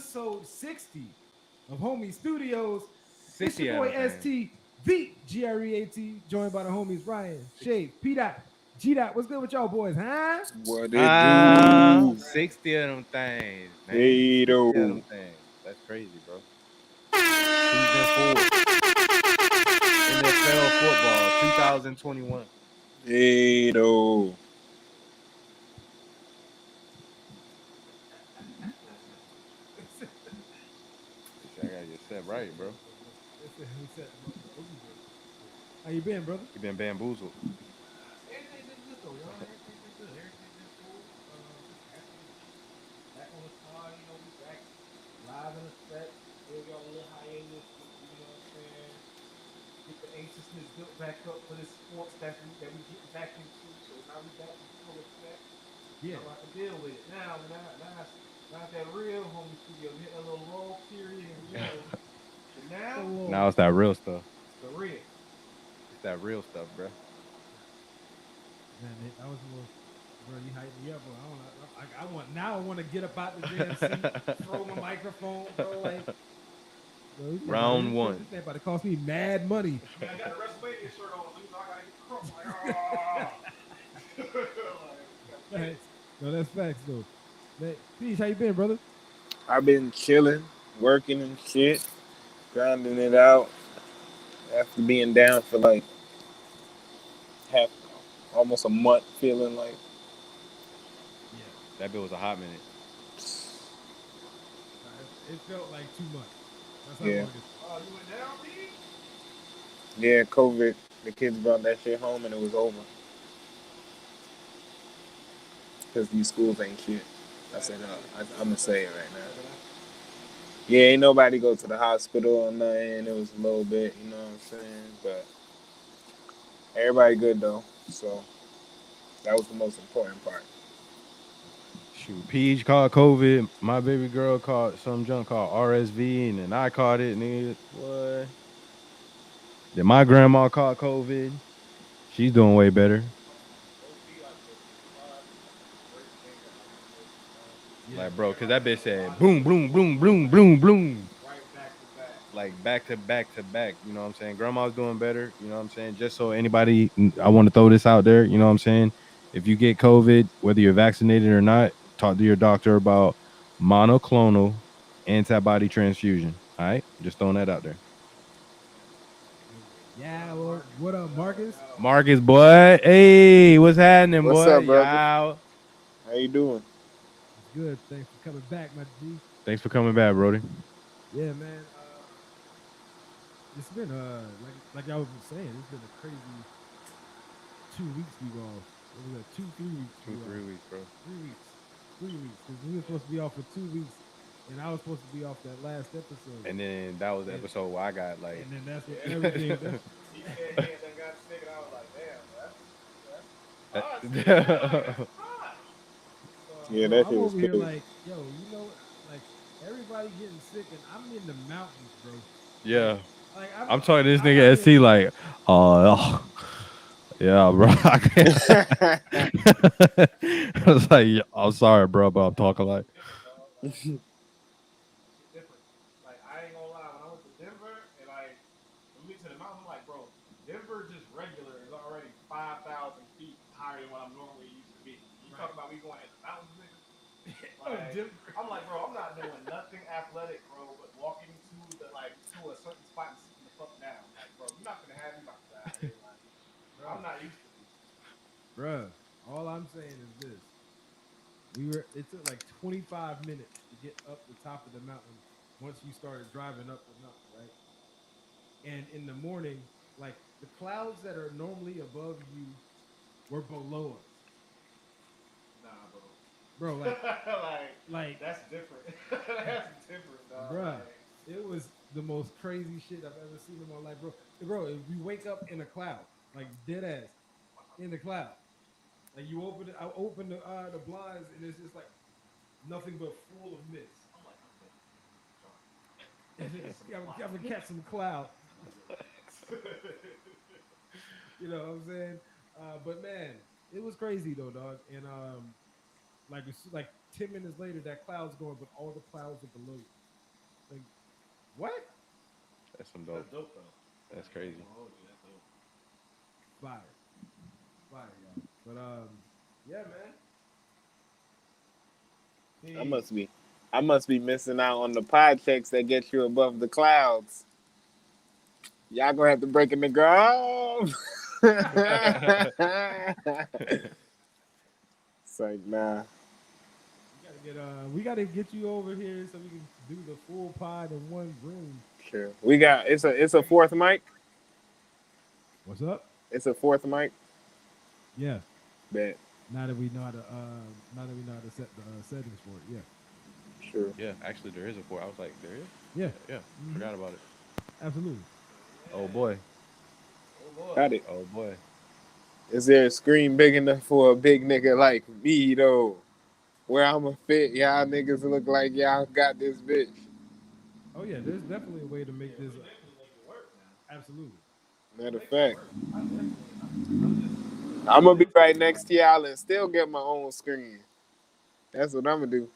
episode 60 of Homie Studios. It's 60 your of boy them things. ST, the GREAT, joined by the homies Ryan, Shade, P Dot, G Dot. What's good with y'all boys, huh? What it do? 60 of them things, man. Hey, 60 of though. them things. That's crazy, bro. Season 4. NFL football 2021. Hey, though. I gotta get set right, bro. How you been, brother? You been bamboozled. Everything been good though, y'all. Everything been good. Everything been cool. Just happy to be back on the pod. You know, we back live in effect. Gave y'all a little hiatus. You know what I'm saying? Get the anxiousness built back up for this sports that we getting back into. So now we back in full effect. Yeah, so I can deal with it now. It's that real homie studio. We hit a little lull period, and but now Now it's that real stuff. it's the real. It's that real stuff, bro. Man, that was a little, bro. You hyped me up, bro. I want to get up out the damn seat, throw my microphone, bro. Like, bro, Round one. This thing about to cost me mad money. Man, I got the WrestleMania shirt on, so I gotta get the crunk. Like, No, that's facts though. Man, Peach, how you been, brother? I've been chilling, working and shit, grinding it out after being down for like half, almost a month, feeling like. Yeah, That bill was a hot minute. it felt like 2 months. That's how Yeah. long it's. oh, you went down, B? Yeah, COVID, the kids brought that shit home and it was over. Because these schools ain't shit. I said, I'm going to say it right now. Yeah, ain't nobody go to the hospital or nothing. It was a little bit, you know what I'm saying? But everybody good though. So that was the most important part. Shoot, Peach caught COVID. My baby girl caught some junk called RSV, and then I caught it, nigga. What? Then my grandma caught COVID. She's doing way better. OD, like the greatest thing that happened to us. Yeah, Like, bro, because that bitch said boom, boom, boom, boom, boom, boom. Right back to back. Like back to back to back. You know what I'm saying? Grandma's doing better. You know what I'm saying? Just so anybody, I want to throw this out there. You know what I'm saying? If you get COVID, whether you're vaccinated or not, talk to your doctor about monoclonal antibody transfusion. All right? Just throwing that out there. yeah. Well, what up, Marcus? Marcus, boy. Hey, what's happening, What's boy? up, brother? Y'all. How you doing? It's good. Thanks for coming back, my G. Thanks for coming back, Brody. Yeah, man. It's been like I was saying, it's been a crazy 2 weeks we go off. What was that? 2, 3 weeks we Two, were three off. weeks, bro. 3 weeks. 3 weeks. Because we were supposed to be off for 2 weeks, and I was supposed to be off that last episode. And then that was the episode where I got like. And then that's what everything. He said he had done got sick, and I was like, damn, that's That- fine. Yeah, Bro, that I'm shit was over here crazy. like, yo, you know, like everybody getting sick, and I'm in the mountains, bro. yeah. Like I'm talking to this I'm nigga out SC here- like, yeah, bro. I was like, yeah, I'm sorry, bro, but I'm talking like, Different, dog. Like, it's different. Like, I ain't gonna lie, when I went to Denver, and like, when we get to the mountains, I'm like, bro, Denver just regular is already 5,000 feet higher than what I'm normally used to be. You talk about me going in the mountains, nigga? Like, I'm like, bro, I'm not doing nothing athletic, bro, but walking to a certain spot and sitting the fuck down. Like, bro, you're not gonna have me about to die out here. Like, I'm not used to this. Bruh, all I'm saying is this. It took like 25 minutes to get up the top of the mountain once you started driving up the mountain, right? And in the morning, like the clouds that are normally above you were below us. Nah, bro. Bro, like That's different. That's different, dog. bruh, Like, it was the most crazy shit I've ever seen in my life, bro. Bro, if we wake up in a cloud, like dead ass in the cloud. Like you open it, I open the blinds and it's just like nothing but full of mist. I'm like, okay, And it's, I'm gonna catch some cloud. You know what I'm saying? But man, it was crazy though, dog. And like 10 minutes later, that cloud's going, but all the clouds are below you. Like, what? That's some That's dope. dope though. That's I ain't crazy. gonna hold you. That's dope. Fire, fire, y'all. But yeah, man. I See, must be. I must be missing out on the pod checks that get you above the clouds. Y'all gonna have to break in the ground. It's like nah. we gotta get you over here so we can do the full pod in one room. Sure. We got it's a fourth mic. What's up? It's a fourth mic. Yeah. Bet. Now that we know how to set the settings for it. Yeah. Sure. Yeah, actually, there is a four. I was like, there is. Yeah. Yeah, Mhm. forgot about it. Absolutely. Oh boy. Oh boy. Got it. Oh boy. Is there a screen big enough for a big nigga like me though? Where I'ma fit, y'all niggas look like y'all got this bitch. Oh yeah, there's definitely a way to make Yeah, this. we definitely make it work now. Absolutely. Matter of Make it fact, work. I definitely. I'm just. I'm gonna be right next to y'all and still get my own screen. That's what I'm gonna do.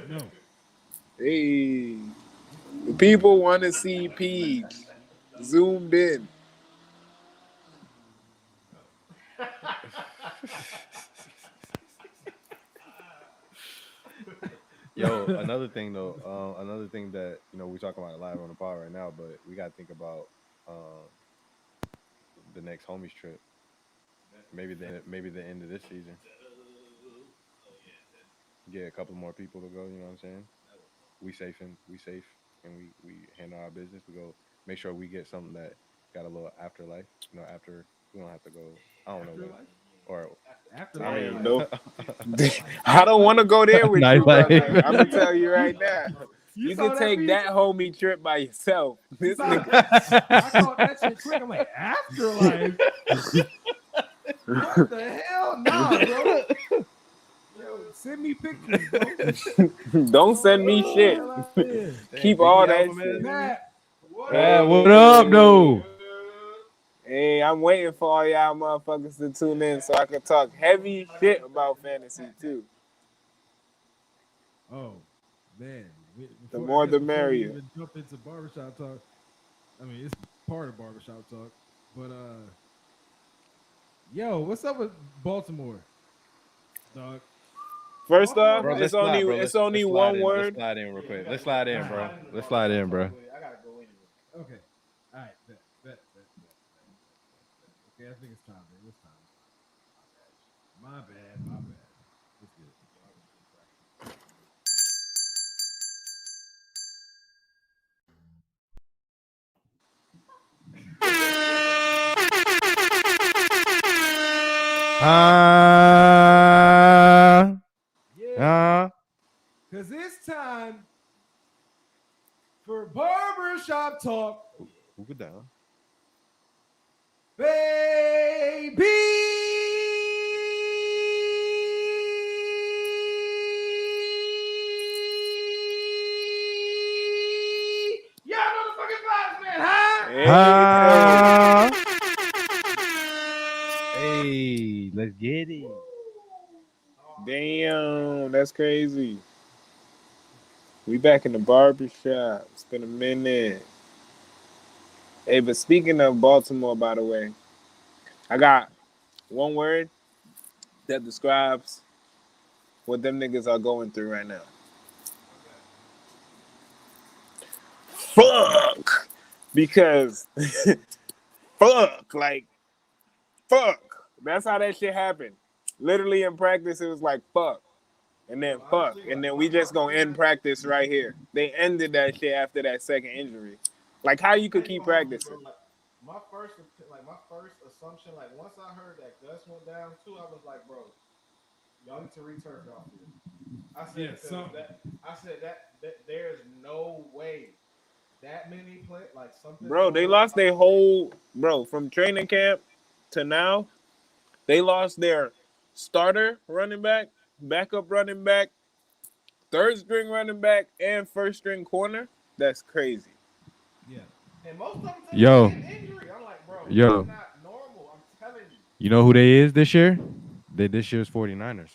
No. Hey, the people want to see Peach zoomed in. Yo, another thing though, another thing that we're talking about live on the pod right now, but we gotta think about um the next homies trip. Maybe the end of this season. Oh yeah, Get a couple more people to go. You know what I'm saying? that would fun. We safe, and we handle our business. We go make sure we get something that got a little afterlife. After we don't have to go. I don't know what Afterlife. or I Afterlife. Damn, mean, no. Nightlife. I don't want to go there with you, nightlife. brother. I'm gonna you, tell you you, right now. you You saw can that take piece? that homie trip by yourself. You This saw nigga. that? I caught that shit quick. I'm like, afterlife. What the hell? Nah, bro. Yo, send me pictures, bro. Don't Go send get me the shit. hell out of here. Dang, Keep all Biggie that album shit. is in there. Pat, what Pat, up? what up, though? Hey, I'm waiting for all y'all motherfuckers to tune in so I can talk heavy shit about fantasy too. Oh, man. The Before I more guess the before we merrier. even jump into barbershop talk, I mean it's part of barbershop talk. But yo, what's up with Baltimore, dog? First Baltimore off, Bro, got let's it's slide, only bro. it's Let's only slide one in. Let's word. slide in real Yeah, quick. we Let's gotta slide we in, gotta bro. slide into the Let's slide barbershop in, talk bro. with it. I gotta go anyway. okay. All right, bet. Okay, I think it's time, man. It's time. My bad. Let's get it. Yo, I was just cracking. Ah, Yeah, ah. cause it's time for barbershop talk, Who go down? baby. Y'all know the fucking vibes, man, huh? Hey, Ah. Hey, let's get it. damn, that's crazy. We back in the barber shop. It's been a minute. Hey, but speaking of Baltimore, by the way, I got one word that describes what them niggas are going through right now. What's that? Fuck. Because fuck, like fuck. That's how that shit happened. Literally in practice, it was like fuck, and then Yo, fuck, honestly, and like then my we just gonna end first. practice right here. They ended that shit after that second injury. Like how you I could ain't keep gonna hold you, practicing. bro. Like my first assumption, like once I heard that Gus went down too, I was like, bro, y'all need to returf y'all field. I Yeah, said because something. that there's no way that many play like something's Bro, they going on. lost their whole bro from training camp to now. They lost their starter running back, backup running back, third string running back, and first string corner. That's crazy. Yeah. And most of them take a Yo, hit injury. I'm like, bro, that's yo. not normal. I'm telling you. You know who they is this year? They this year's 49ers.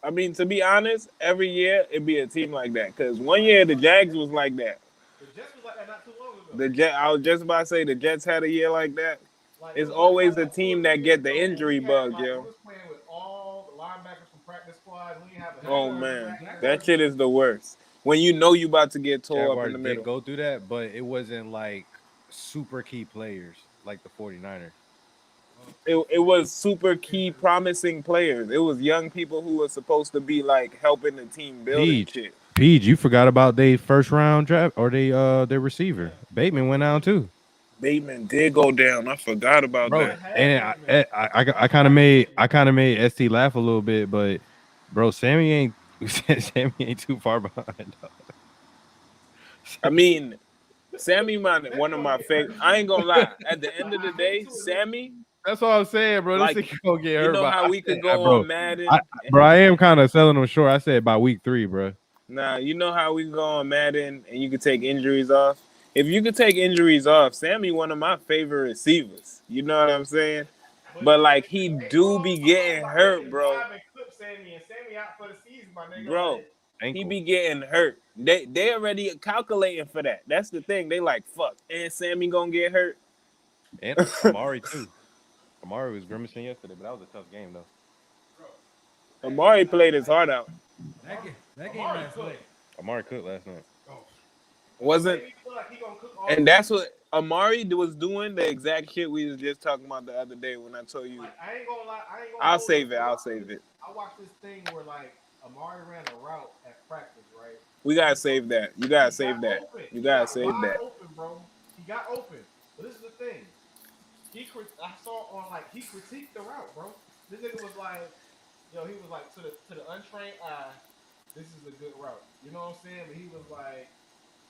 I mean, to be honest, every year it'd be a team like that. Cause one year the Jags was like that. The Jets was like that not too long ago. The Jet, I was just about to say the Jets had a year like that. Like it It's was like always probably a like 2 or team 3 that years get the ago when we injury had bug, like we yo. was playing with all the linebackers from practice squads. We didn't have a Oh half the Jaguars, running man, back in there. that Jaguars, shit is the worst. When you know you about to get tore up in Jaguars the did middle. go through that, but it wasn't like super key players like the 49ers. It was super key promising players. It was young people who were supposed to be like helping the team build and Peach, shit. Peach, you forgot about their first round draft or their receiver. Bateman went out too. Bateman did go down. I forgot about Bro. that. I had And Bateman. I kind of made ST laugh a little bit, but bro, Sammy ain't Sammy ain't too far behind. I mean, Sammy, Sammy one of gonna my get favorite. hurt. I ain't gonna lie. At the end Like of the I hate day, to admit, Sammy, That's what I'm saying, bro. This like, thing gonna get you hurt know by. how we could go Bro, on Madden. I am kind of selling them short. I said by week 3, bro. Nah, you know how we can go on Madden and you could take injuries off. If you could take injuries off, Sammy one of my favorite receivers. You know what I'm saying? But but like the he game, bro, do be somebody's getting about to hurt, hit bro. drive and clip Sammy, and Sammy out for the season, my nigga. Bro, Like he Ankle, be getting hurt. They already calculating for that. That's the thing. They like fuck. And Sammy gonna get hurt. and Amari too. Amari was grimacing yesterday, but that was a tough game though. bro, that game, Amari played his heart out. that game Amari last cooked. night. Amari cooked last night. Oh, What Wasn't made me feel like he gonna cook all and that's season? what Amari was doing the exact shit we was just talking about the other day when I told you. Like I ain't gonna lie, I ain't gonna I'll hold you. save it. I'll save it. I watched this thing where like Amari ran a route at practice, right? We He gotta broke. save that. You gotta He got save that. open. You He gotta got save wide that. open, bro. He got open. But this is the thing. I saw on like he critiqued the route, bro. This nigga was like, yo, he was like to the untrained eye, this is a good route. You know what I'm saying? But he was like,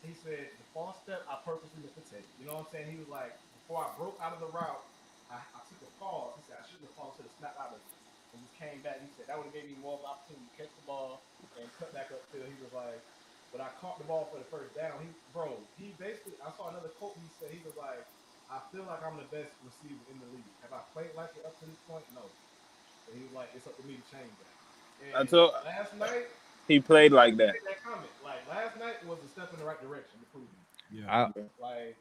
he said the false step I purposely meant to take. You know what I'm saying? He was like, before I broke out of the route, I took a pause. He said I shouldn't have paused, should have snapped out of it and just came back. He said that would have gave me more of an opportunity to catch the ball and cut back upfield. He was like, but I caught the ball for the first down. He basically, I saw another quote. He said he was like, I feel like I'm the best receiver in the league. Have I played like it up to this point? No. But he was like, it's up to me to change that. I And told last night, he played somebody like just that. made that comment. Like last night was a step in the right direction to prove me. yeah. I Like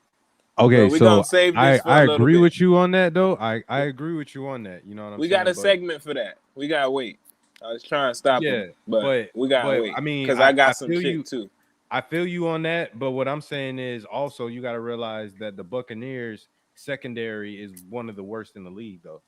But Okay, we gonna so save I this for a I little agree bit. with you on that though. I agree with you on that. You know what I'm We got saying? a But segment for that. We gotta wait. I was trying to stop yeah, him, but we gotta but wait I mean, because I I got some feel shit you. too. I feel you on that. But what I'm saying is also you got to realize that the Buccaneers secondary is one of the worst in the league though.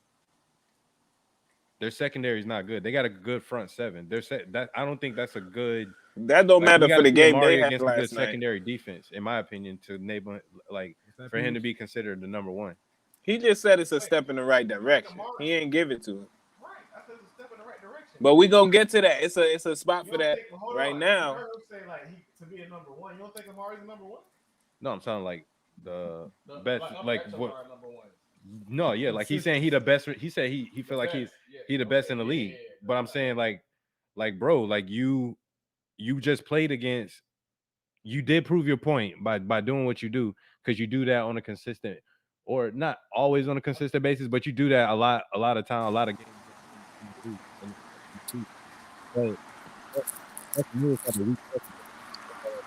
Their secondary is not good. They got a good front seven. That I don't think that's a good. That don't Like we matter got for to the see game they Amari had against a good last night. secondary defense, in my opinion, to enable like What's that, for him to Peach? be considered the number one. He just said it's a wait, step in the right you think direction. Amari? He ain't give it to him. Right. I said it's a step in the right direction. But we gonna get to that. It's a spot You for don't that think? Well, hold right on. You now. heard him say like he to be a number one. You don't think Amari's a number one? No, I'm saying like the The best, like upper like what? echelon number one. No, yeah, like he's saying he the best. He said he The feel like best. Yeah. he the best Okay. in the Yeah. Yeah. league. Yeah. But I'm saying like bro, like you just played against. You did prove your point by doing what you do because you do that on a consistent, or not always on a consistent basis, but you do that a lot of time, a lot of games in the league. But Buccaneers have a weak secondary.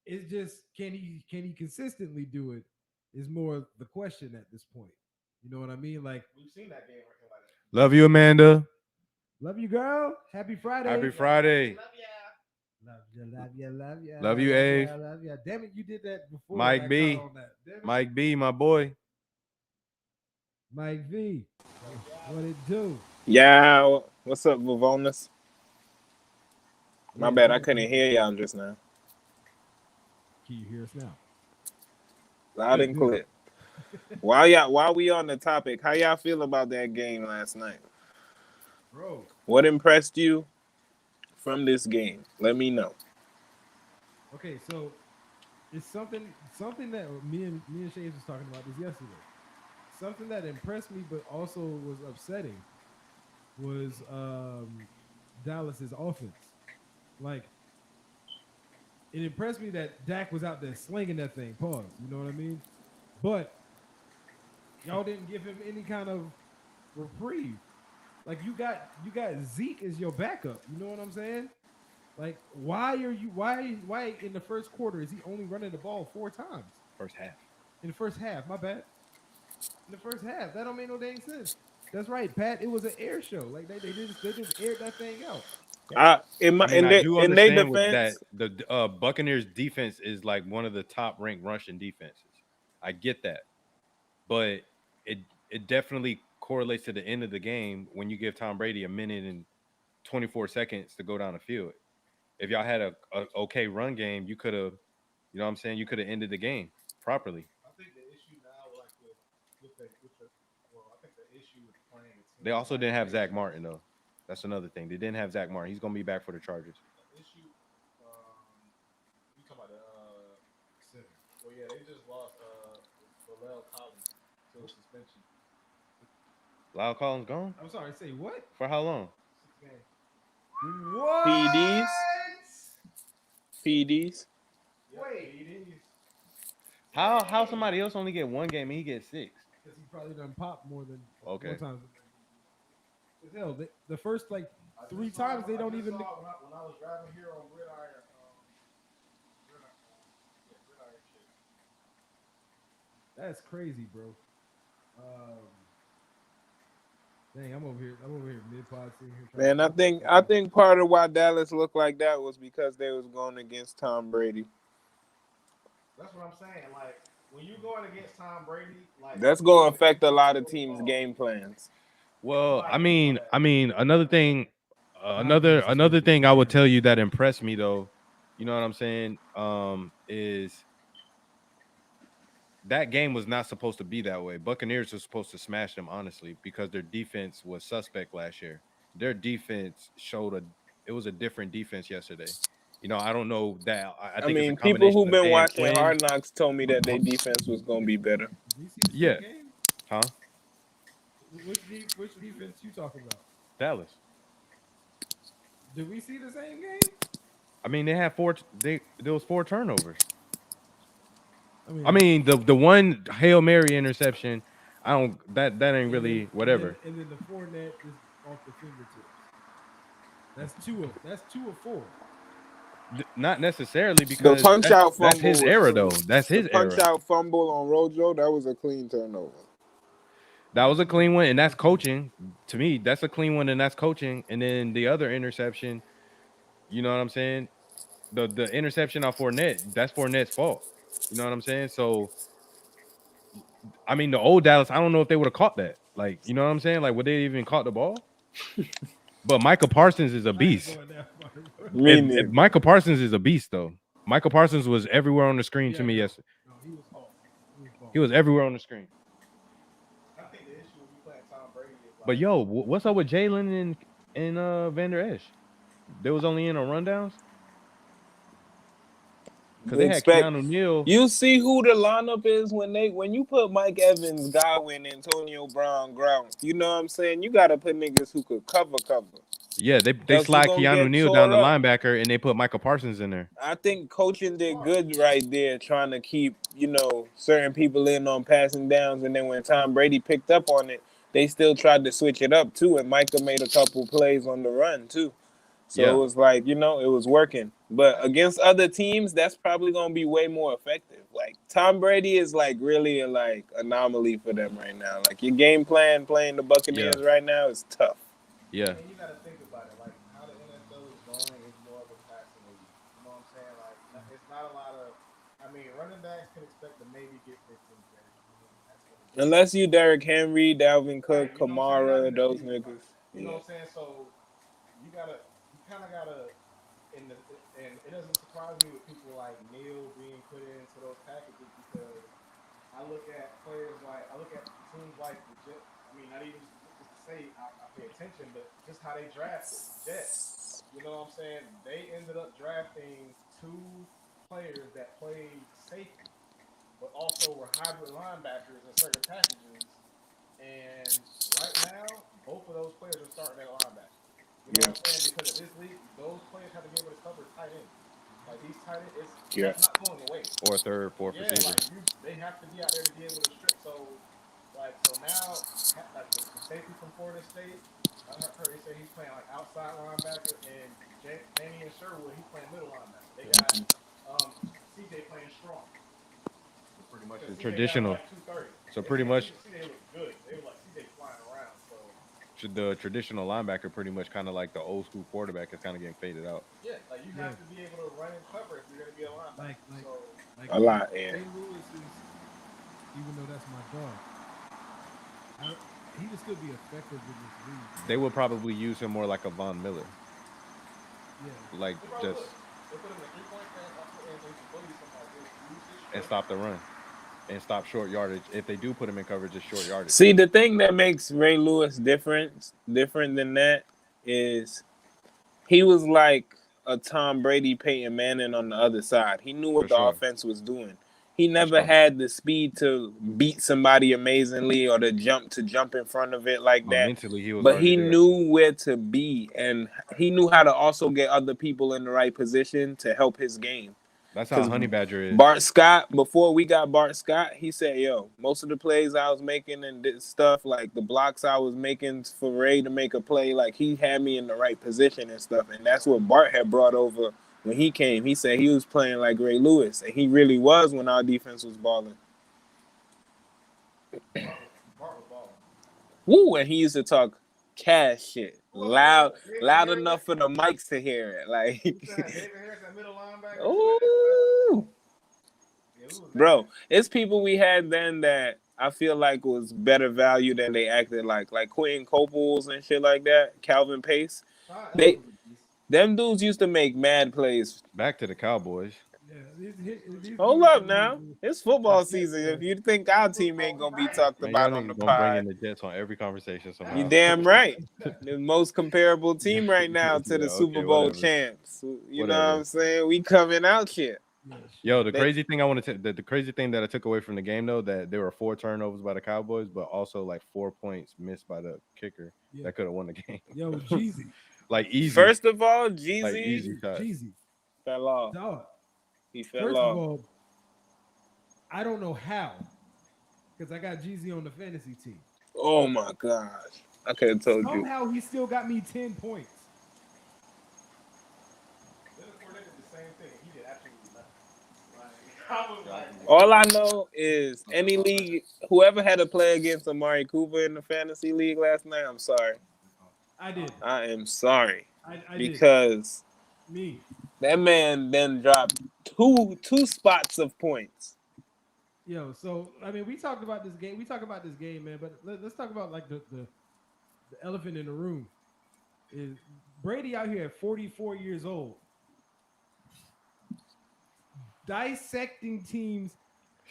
It's just can he consistently do it is more the question at this point. You know what I mean? Like, We've seen that game working like that. Love you, Amanda. love you, girl. Happy Friday. Happy Friday. Love ya. Love you, love you, love you. Love you, Ave. Love you. Damn it, you did that before. Mike And I B. caught on that. Damn it. Mike B, my boy. Mike V. What it do? Yeah, what's up, Vavonis? My Yeah, bad, I damn it. couldn't hear y'all just now. Can you hear us now? Loud and clear. While we on the topic, how y'all feel about that game last night? Bro. What impressed you from this game? Let me know. Okay, so it's something that me and Shays was talking about this yesterday. Something that impressed me but also was upsetting was Dallas's offense. Like it impressed me that Dak was out there slinging that thing. Pause. You know what I mean? But y'all didn't give him any kind of reprieve. Like you got Zeke as your backup. You know what I'm saying? Like why in the first quarter is he only running the ball 4 times First half. in the first half? My bad. In the first half, that don't make no dang sense. That's right, Pat. It was an air show. Like they just aired that thing out. In I my mean, I do in their understand with that defense, the Buccaneers defense is like one of the top ranked rushing defenses. I get that, but it it definitely correlates to the end of the game when you give Tom Brady a minute and 24 seconds to go down the field. If y'all had a okay run game, you could have, you know what I'm saying, you could have ended the game properly. I think the issue now, like with the well, I think the issue with playing a They team also like didn't have Zach Patriots, Martin though. That's another thing. They didn't have Zach Martin. He's gonna be back for the Chargers. the issue, you talking about the Center. well, yeah, they just lost Bilal Collins to a suspension, Lyle Collins gone I'm sorry. Say what? for how long? 6 games. What? PDs, PDs. Yep, Wait. PEDs. How somebody else only get one game and he gets six? Because he probably done pop more Okay. times. As hell, the first like I three just saw times they I don't just even. saw when I was driving here on Gridiron, Gridiron, yeah, Gridiron shit. That's crazy, bro. Um, dang, I'm over here. I'm over here mid pod sitting here trying to Man, I think of think I something. think part of why Dallas looked like that was because they was going against Tom Brady. That's what I'm saying. Like when you going against Tom Brady, like That's you need going to to be affect a able to lot of throw the teams' ball. game plans. You Well, might have to know that. I mean, another thing, Podcast another especially. thing I would tell you that impressed me though, you know what I'm saying, is that game was not supposed to be that way. Buccaneers were supposed to smash them, honestly, because their defense was suspect last year. Their defense showed it was a different defense yesterday. You know, I don't know that. I I think it's a mean, people combination who've of been Dan watching Quinn. Hard Knocks told me that their defense was going to be better. Did we see the same Yeah, game? huh? Which defense you talking about? Dallas. Did we see the same game? I mean, they had four. There was four turnovers. I I mean, mean, the one Hail Mary interception, I don't that ain't and then really and then whatever. and then the Fournette just off the fingertips. That's two of four. Not necessarily The because punch out that's fumble his was era clean. though. That's The his punch era. out fumble on Rojo, that was a clean turnover. That was a clean one, and that's coaching. To me, that's a clean one, and that's coaching. And then the other interception, you know what I'm saying? The interception off Fournette, that's Fournette's fault. You know what I'm saying? So I mean, the old Dallas, I don't know if they would have caught that. Like, you know what I'm saying? Like, would they even caught the ball? But Michael Parsons is a I ain't beast. going that far, bro. Me If neither. Michael Parsons is a beast, though. Michael Parsons was everywhere on the screen to Yeah, me no, yesterday. no, he was off. He was He balling. was everywhere on the screen. I think the issue when you playing Tom Brady is But like yo, what's up with Jalen and Vander Esch? They was only in on rundowns because They they had expect Keanu Neal. you see who the lineup is when you put Mike Evans, Godwin, Antonio Brown, ground. You know what I'm saying? You got to put niggas who could cover. Yeah, they Else you slide gonna Keanu get Neal down tore the up. linebacker and they put Michael Parsons in there. I think coaching it's did smart. good right there, trying to keep certain people in on passing downs, and then when Tom Brady picked up on it, they still tried to switch it up too, and Micah made a couple plays on the run too. So Yeah, it was like it was working. But against other teams, that's probably gonna be way more effective. Like Tom Brady is like really a like anomaly for them right now. Like your game plan playing the yeah, Buccaneers right now is tough. yeah, And you got to think about it, like how the NFL is going is more of a passing league. You know what I'm saying? Like it's not a lot of. I mean, running backs can expect to maybe get 15 carries, and that's going to be it. Unless you Derrick Henry, Dalvin Right? Cook, You know what I'm saying? Nothing Kamara, that those you, right? niggas. You know Yeah. what I'm saying? So you kind of gotta in the and it doesn't surprise me with people like Neil being put into those packages because I look at players like I look at teams like the Jet. I mean, not even just to say I pay attention, but just how they drafted the Jets. You know what I'm saying? They ended up drafting two players that played safety, but also were hybrid linebackers in certain packages. And right now, both of those players are starting at linebacker. You know what I'm saying? Because in this league, those players have to be able to cover tight ends. Like these tight ends, Yeah. that's not going away. Or a third, fourth Yeah, receiver. like they have to be out there to be able to strip. So now, like the safety from Florida State, I heard they say he's playing like outside linebacker, and Damian Sherwood he's playing middle linebacker. They got CJ playing strong So pretty much because the CJ down to traditional. like 230. So They pretty saying much CJ looks good. They were like CJ flying around. So the traditional linebacker, pretty much kind of like the old school quarterback, is kind of getting faded out. yeah, like you Yeah, have to be able to run and cover if you're going to be a like linebacker. like So like A lot, yeah. Ray Lewis is, even though that's my dog, I, he would still be effective in this league. They would probably use him more like a Von Miller, Yeah, like they probably just would. They put him in a 3 point and some bully somebody. Just use his and strength. stop the run and stop short yardage. If they do put him in coverage, it's short yardage. See, the thing that makes Ray Lewis different than that is he was like a Tom Brady, Peyton Manning on the other side. He knew For what the sure, offense was doing. He for never sure. had the speed to beat somebody amazingly or to jump in front of it like that. Mentally, he was But already he there. knew where to be, and he knew how to also get other people in the right position to help his game. That's how Because Honey Badger is. Bart Scott, before we got Bart Scott, he said, "Yo, most of the plays I was making and this stuff, like the blocks I was making for Ray to make a play, like he had me in the right position and stuff." And that's what Bart had brought over when he came. He said he was playing like Ray Lewis, and he really was when our defense was balling. Bart was balling. Woo! And he used to talk cash shit, Who else was loud, there? David loud Harris. enough for the mics to hear it. You still had Like, David Harris at middle linebacker too at that time. ooh. Yeah, who was that? Bro, it's people we had then that I feel like was better value than they acted like. Like Quentin Coples and shit like that, Calvin Pace. Sean Ellis They was a beast. them dudes used to make mad plays. Back to the Cowboys. yeah. These Hold dudes up that now. It's the football Jets season. If were. you think our He was team ain't all gonna be time. talked Man, y'all about on the niggas gonna bring in pod, the Jets on every conversation you somehow. damn right. The most comparable team right now to Yeah, the Super okay, Bowl whatever. champs. You know what Whatever. I'm saying? We coming out here. Yeah, Yo, the They, crazy thing I want to the crazy thing that I took away from the game though, that there were 4 turnovers by the Cowboys, but also like 4 points missed by the kicker yeah. that could have won the game. Yo, Jeezy, Like easy, first of all, like Jeezy easy shots. Jeezy, fell off. dog. He fell First of off. all, I don't know how, because I got Jeezy on the fantasy team. Oh my gosh. I could have told you. Somehow he still got me 10 points. Leonard Fournette did the same thing. He did absolutely nothing. Like I was like, All I know is any league, whoever had to play against Amari Cooper in the fantasy league last night, I'm sorry. I did. I am sorry. I did. Because Me. that man then dropped two spots of points. Yo, so I mean, we talked about this game. We talked about this game, man. But let's talk about like the elephant in the room. Is Brady out here at 44 years old, dissecting teams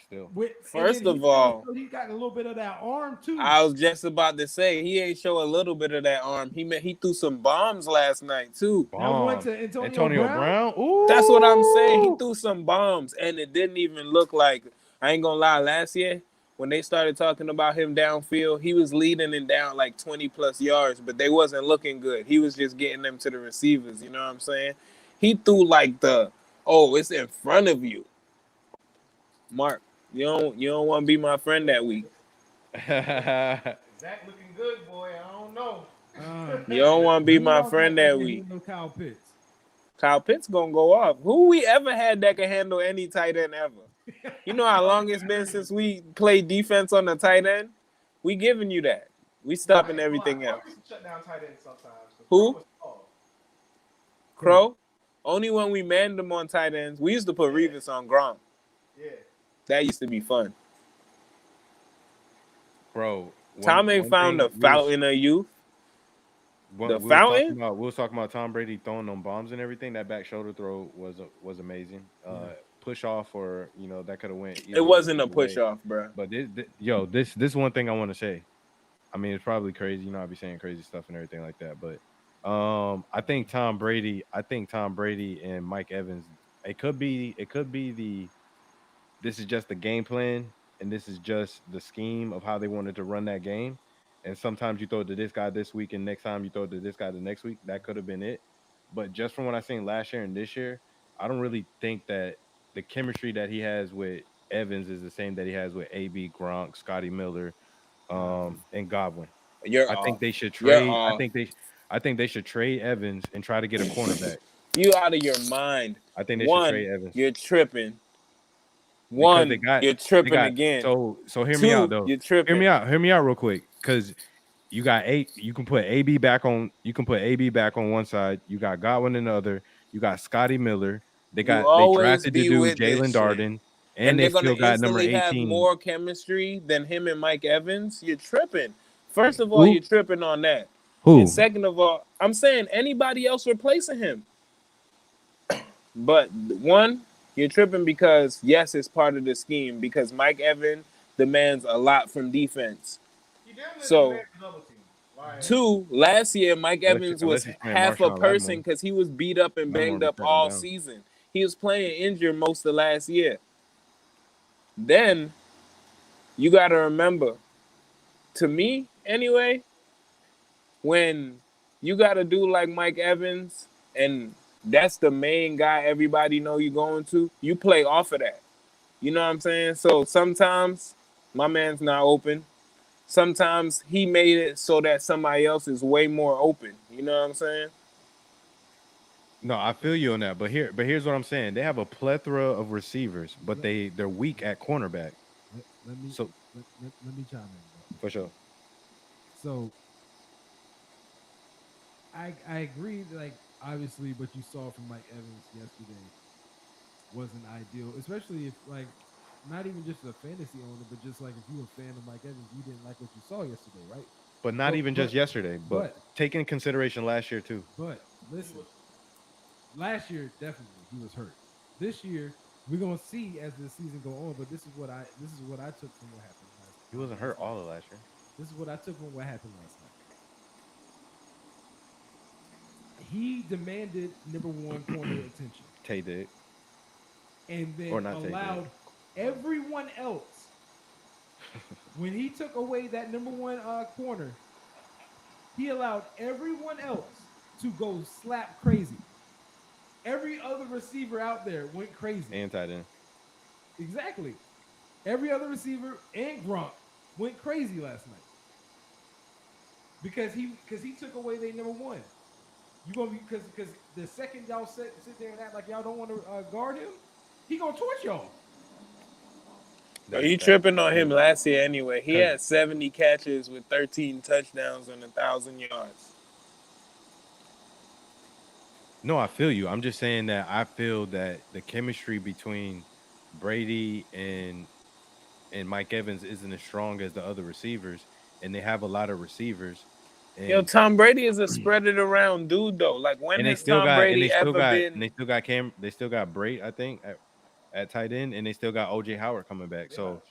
Still. with. First of all, he got a little bit of that arm too. I was just about to say he ain't show a little bit of that arm. He threw some bombs last night too. Now one Bomb. to Antonio Antonio Brown. Ooh. That's what I'm saying. He threw some bombs, and it didn't even look like. I ain't gonna lie. Last year, when they started talking about him downfield, he was leading and down like 20 plus yards, but they wasn't looking good. He was just getting them to the receivers. You know what I'm saying? He threw like it's in front of you, Mark. You don't want to be my friend that week. Zach looking good, boy. I don't know. You don't want to be Who my else friend like that can week. handle Kyle Pitts. Kyle Pitts gonna go off. Who we ever had that can handle any tight end ever? You know how long it's been since we played defense on the tight end? We giving you that. We stopping everything else. Crow used to shut down tight ends sometimes. Who? Crow was tall. Crow? Only when we manned them on tight ends. We used to put Revis on Gronk. Yeah. That used to be fun. Bro, Tom ain't found the fountain of youth. The fountain? We was talking about Tom Brady throwing them bombs and everything. That back shoulder throw was amazing. Push off, or that could have went. It wasn't a push off, bro. But this one thing I want to say. I mean, it's probably crazy. I'll be saying crazy stuff and everything like that. But I think Tom Brady and Mike Evans. It could be this is just the game plan, and this is just the scheme of how they wanted to run that game. and sometimes you throw it to this guy this week, and next time you throw it to this guy the next week. That could have been it. But just from what I seen last year and this year, I don't really think that the chemistry that he has with Evans is the same that he has with AB, Gronk, Scotty Miller, and Godwin. You're I think off. they should You're trade. off. I think they should trade Evans and try to get a cornerback. You out of your mind. I think they should One, trade Evans you're tripping. because One, you're they tripping got again. so hear me out Two, though. you're tripping. Hear me out real quick because you got eight. You can put AB back on. You can put AB back on one side. You got Godwin in the other. You got Scotty Miller. You They always drafted the be dude with Jalen this shit. Darden, and And they they're gonna still got number instantly have 18. more chemistry than him and Mike Evans. You're tripping. First of all, Who? you're tripping on that. Who? And second of all, I'm saying anybody else replacing him. But one, you're tripping because yes, it's part of the scheme because Mike Evans demands a lot from defense. He damn near So demands double team. Like, two, last year Mike Evans was unless he's playing half a Marshawn person Lattimore. because he was beat up and Lattimore banged to up shut him all down. season. He was playing injured most of last year. Then you got to remember, to me anyway, when you got to do like Mike Evans and that's the main guy everybody know you going to, you play off of that. You know what I'm saying? So sometimes my man's not open. Sometimes he made it so that somebody else is way more open. You know what I'm saying? No, I feel you on that. But here's what I'm saying. They have a plethora of receivers, but they're weak at cornerback. Let me So let me chime in, bro. for sure. So I agree. Like obviously, what you saw from Mike Evans yesterday wasn't ideal, especially if like not even just a fantasy owner, but just like if you were a fan of Mike Evans, you didn't like what you saw yesterday, right? But not even just yesterday, but take in consideration last year too. But listen, last year definitely he was hurt. This year we're gonna see as the season go on. But this is what I took from what happened last. He wasn't hurt all of last year. This is what I took from what happened last night. He demanded number one corner attention. Tay did. And then Or not allowed everyone else. When he took away that number one corner, he allowed everyone else to go slap crazy. Every other receiver out there went crazy. And tight end. Exactly. Every other receiver and Gronk went crazy last night. Because he took away their number one. You gonna be because the second y'all sit there and act like y'all don't want to guard him, he gonna torch y'all. Are you tripping on him last year anyway? He had 70 catches with 13 touchdowns and 1,000 yards. No, I feel you. I'm just saying that I feel that the chemistry between Brady and Mike Evans isn't as strong as the other receivers, and they have a lot of receivers. And, yo, Tom Brady is a spread it around dude though. Like when has Tom Brady ever been? And they still got Brady, I think, at tight end, and they still got OJ Howard coming back. So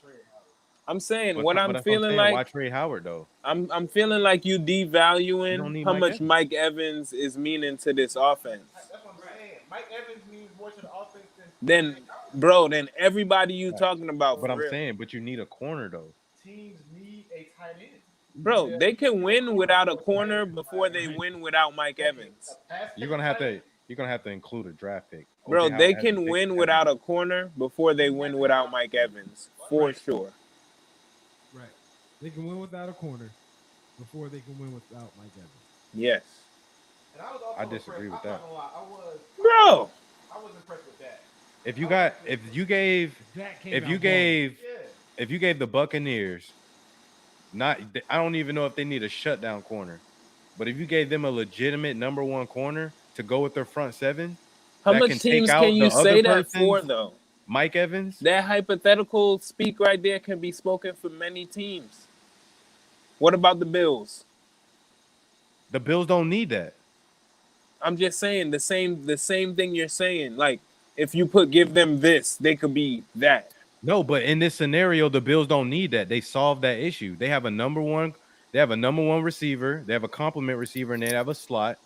I'm saying but what I'm that's feeling saying. like. Why trade Howard though? I'm feeling like you devaluing how much Mike Evans is meaning to this offense. That's what I'm saying. Mike Evans means more to the offense Then everybody you talking about. But I'm real. saying, but you need a corner though. Teams need a tight end. Bro, they can win without a corner before they win without Mike Evans. You're gonna have to include a draft pick. Bro, they can win without a corner before they win without Mike Evans, for sure. Right. They can win without a corner before they can win without Mike Evans. Yes. And I was also I disagree with that. Bro, I was impressed with that. If you gave the Buccaneers, I don't even know if they need a shutdown corner, but if you gave them a legitimate number one corner to go with their front seven, how much teams can you say that for though? Mike Evans? That hypothetical speak right there can be spoken for many teams. What about the Bills? The Bills don't need that. I'm just saying the same thing you're saying. Like if you give them this, they could be that. No, but in this scenario, the Bills don't need that. They solved that issue. They have a number one receiver, they have a complement receiver, and they have a slot,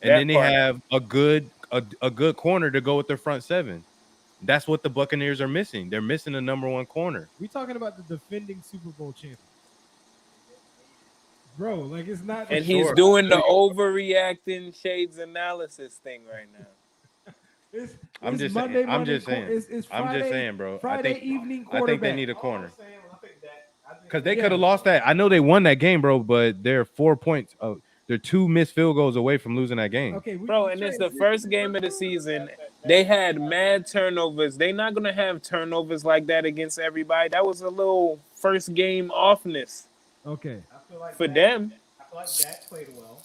and then they have a good corner to go with their front seven. That's what the Buccaneers are missing. They're missing a number one corner. We're talking about the defending Super Bowl champions. bro. Like it's not. And sure. he's doing the overreacting shades analysis thing right now. It's I'm just Monday saying. I'm morning. just saying. It's I'm Friday. just saying, bro. Friday evening I think they quarterback. need a All corner I'm saying was I think that because they Yeah. could have lost that. I know they won that game, bro, but they're 4 points. They're 2 missed field goals away from losing that game. Okay, Bro, and it's the first game of the season. They had mad turnovers. They're not gonna have turnovers like that against everybody. That was a little first game offness Okay. I feel like for Dak. them, I feel like Dak played well.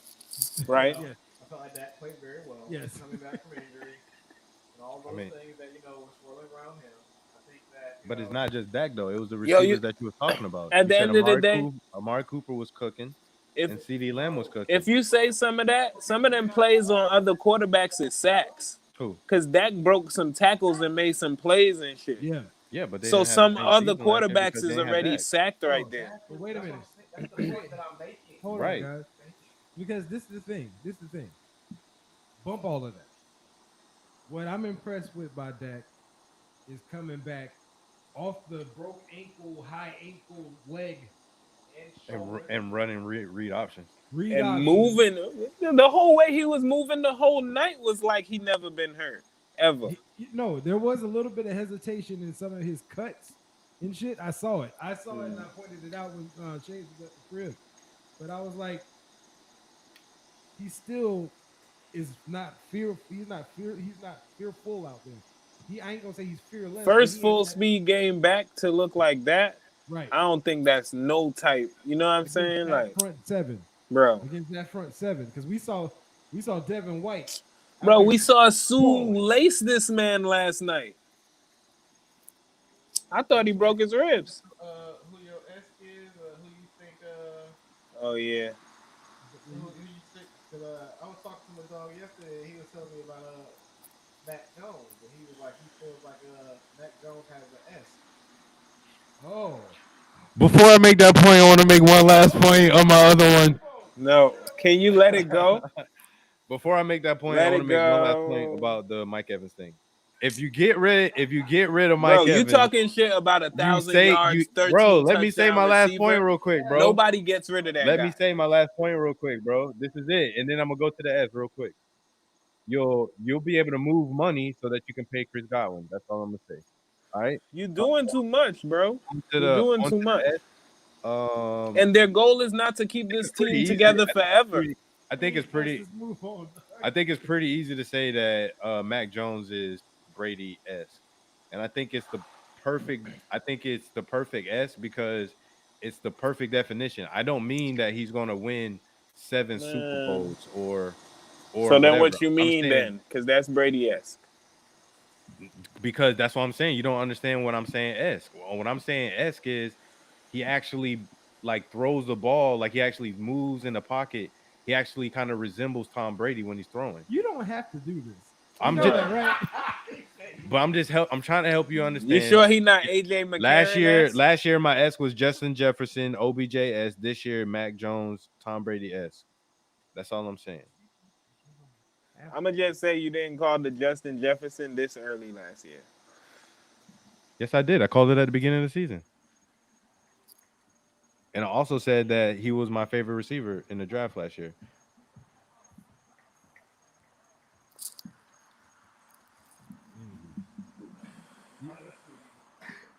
right? Yes. I felt like Dak played very well. Yes. Coming back from injury and all I those mean, things that were swirling around him. I think that but it's not just Dak though. It was the Yo, receivers that you was talking about. at You the said end of the day, Amari Cooper was cooking, if and CD Lamb was cooking. if you say some of that, some of them plays on other quarterbacks is sacks. Who? Cause Dak broke some tackles and made some plays and shit. Yeah. Yeah, but they So didn't have the some same other season last year quarterbacks because is they didn't have already Dak. sacked right there. But wait a minute. That's the point that I'm making. Hold Right. on, guys. Because this is the thing. Bump all of that. What I'm impressed with by Dak is coming back off the broke ankle, high ankle leg, And running read options. read And option. moving the whole way he was moving the whole night was like he never been hurt ever. No, there was a little bit of hesitation in some of his cuts and shit. I saw it. And I pointed it out when Chase was at the crib. But I was like, he still is not fear. He's not fearful out there. I ain't gonna say he's fearless. First full speed game back to look like that. Right. I don't think that's no type. You know what I'm Against saying? that Like, front seven. bro, Against that front seven, because we saw Devin White. bro, we saw Sue lace this man last night. I thought he broke his ribs. Who your S is? Who you think? Oh yeah. Who you think? I was talking to my dog yesterday. He was telling me about Mac Jones, and he was like, he feels like Mac Jones has an S. Oh. Before I make that point, I want to make one last point on my other one. No, can you let it go? Before I make that point, Let I want it to make one last point go. about the Mike Evans thing. If you get rid of Mike Bro, Evans, you talking shit about 1,000 yards, 13 bro. Let me say my last receiver. point real quick, bro. Nobody gets rid of that Let guy. me say my last point real quick, bro. This is it, and then I'm gonna go to the S real quick. You'll be able to move money so that you can pay Chris Godwin. That's all I'm gonna say. All right. You doing too much, bro. You're doing too much. And their goal is not to keep this team together forever. I think it's pretty. I think it's pretty easy to say that Mac Jones is Brady-esque, and I think it's the perfect. I think it's the perfect S because it's the perfect definition. I don't mean that he's going to win 7 Super Bowls or. So then, whatever. what you mean then? Because that's Brady-esque. Because that's what I'm saying. You don't understand what I'm saying. Esque. What I'm saying esque is he actually like throws the ball, like he actually moves in the pocket. He actually kind of resembles Tom Brady when he's throwing. You don't have to do this. I'm just, right? But I'm trying to help you understand. You sure he not AJ McCarron? Last year my S was Justin Jefferson, OBJ S. This year Mac Jones, Tom Brady S. That's all I'm saying. I'm gonna just say you didn't call the Justin Jefferson this early last year. Yes, I did. I called it at the beginning of the season. And I also said that he was my favorite receiver in the draft last year.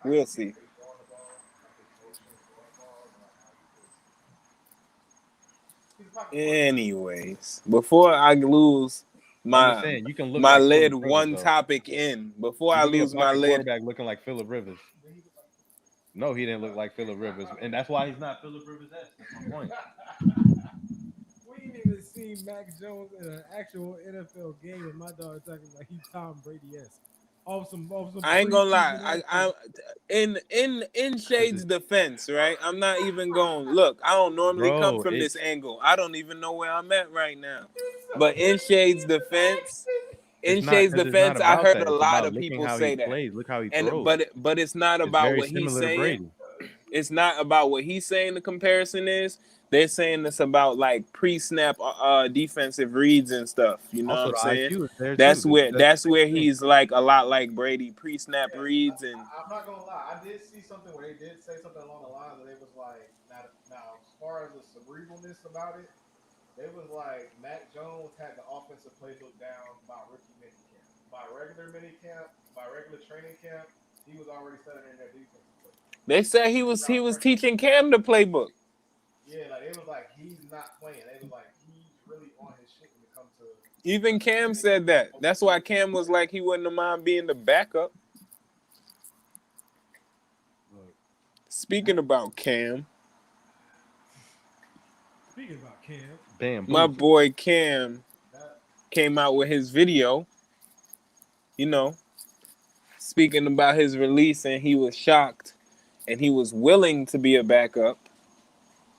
We'll see. Anyways, before I lose my lid one topic in, before I lose my lid, quarterback looking like Phillip Rivers. No, he didn't look like Phillip Rivers, and that's why he's not Phillip Rivers. That's my point. We ain't even seen Mac Jones in an actual NFL game, and my dog talking like he's Tom Brady-esque. I ain't gonna lie. I in Shade's defense, right? I'm not even going. Look, I don't normally come from this angle. I don't even know where I'm at right now. But in Shade's defense, I heard a lot of people say that. Look how he throws. But it's not about what he's saying. It's not about what he's saying. The comparison is They're saying this about like pre-snap defensive reads and stuff. You know what Also, I'm the saying? IQ is there too. That's That's where the that's same where thing. he's like a lot like Brady pre-snap Yeah, reads and I'm not gonna lie. I did see something where they did say something along the lines that it was like now as far as the cerebralness about it, they was like Mac Jones had the offensive playbook down by rookie minicamp. By regular minicamp, by regular training camp, he was already studying their defensive playbook. they said he was teaching Cam the playbook. Yeah, like it was like he's not playing. It was like he's really on his shit when it comes to Even Cam getting said that. open That's why field. Cam was like he wouldn't mind being the backup. Look, Speaking about Cam, speaking about Cam, my Bamboozle. boy Cam That came out with his video, you know, speaking about his release, and he was shocked and he was willing to be a backup.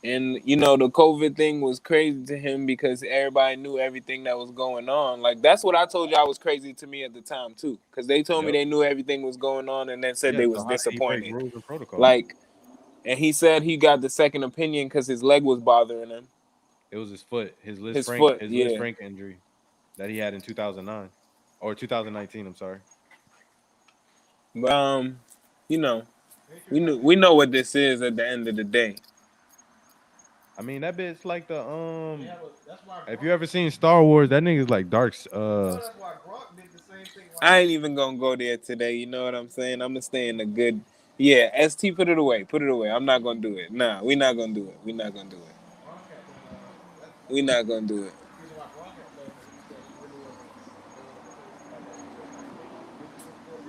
And the COVID thing was crazy to him because everybody knew everything that was going on. Like that's what I told y'all was crazy to me at the time too, because they told me Yep. they knew everything was going on and then said Yeah. they So was how did he break disappointed. rules and protocol? Like, and he said he got the second opinion because his leg was bothering him. It was his foot, His foot, His Liz yeah. Frank injury that he had in 2009 or 2019. I'm sorry. But you know, Patriots we got knew this. we know what this is at the end of the day. I mean, that bit's like the They have a. That's why If you Gronk. ever seen Star Wars, that nigga's like dark. You know that's why Gronk did the same thing. I Like ain't even gonna go there today. You know what I'm saying? I'm gonna stay in the good. Yeah, ST, put it away. Put it away. I'm not gonna do it. Nah, we not gonna do it. We not gonna do it. Gronk had done. We not gonna do it. That's the reason why Gronk had done. He said he really wasn't feeling the pace like that he was like maybe used to before.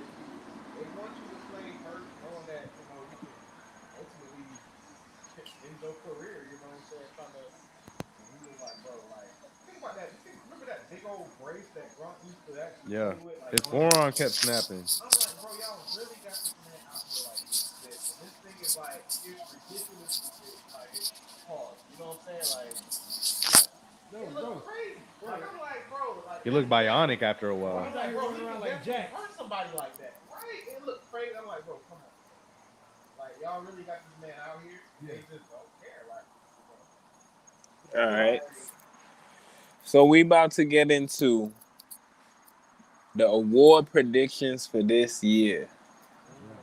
They want you to play hurt, knowing that you can ultimately end your career. You know what I'm saying? Trying to. And he was like, bro, like think about that. Remember that big old brace that Gronk used to actually Yeah, play with, like his on his forearm knee. kept snapping. I'm like, bro, y'all really got this man out here like this, and this thing is like it's ridiculously big. Like it's pause. You know what I'm saying? Like it looks bro, crazy. bro, Like I'm like, bro, like He this looked man. bionic after a bro, while. I'm he's out like, here bro, running he around can like definitely Jax. hurt somebody like that, right? It looked crazy. I'm like, bro, come on, bro. Like y'all really got this man out here, and Yeah, they just don't care. Like, bro. All So right. like, So we about to get into the award predictions for this year. yeah.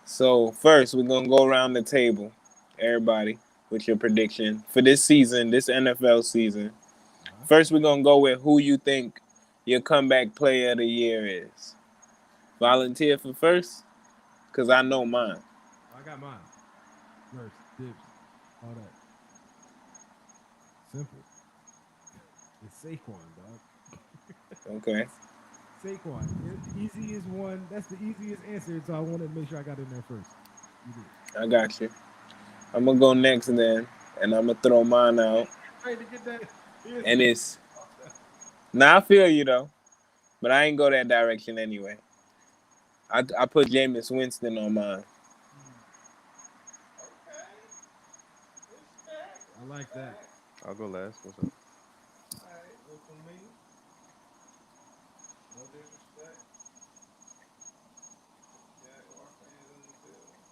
So first, we're gonna go around the table, everybody, with your prediction for this season, this NFL season. Uh-huh. First, we're gonna go with who you think your comeback player of the year is. Volunteer for first, cause I know mine. I got mine. First, dibs, all that. Simple. It's Saquon, dog. Okay, Saquon. Easiest one. That's the easiest answer. So I wanted to make sure I got in there first. You did. I got you. I'm gonna go next then, and I'm gonna throw mine out. Trying to get that. Here's And that. it's now I feel you though, but I ain't go that direction anyway. I put Jameis Winston on mine. okay, respect, I like that. respect. I'll go last. What's up? All right, well for me, no disrespect, Jaguar fans in the building.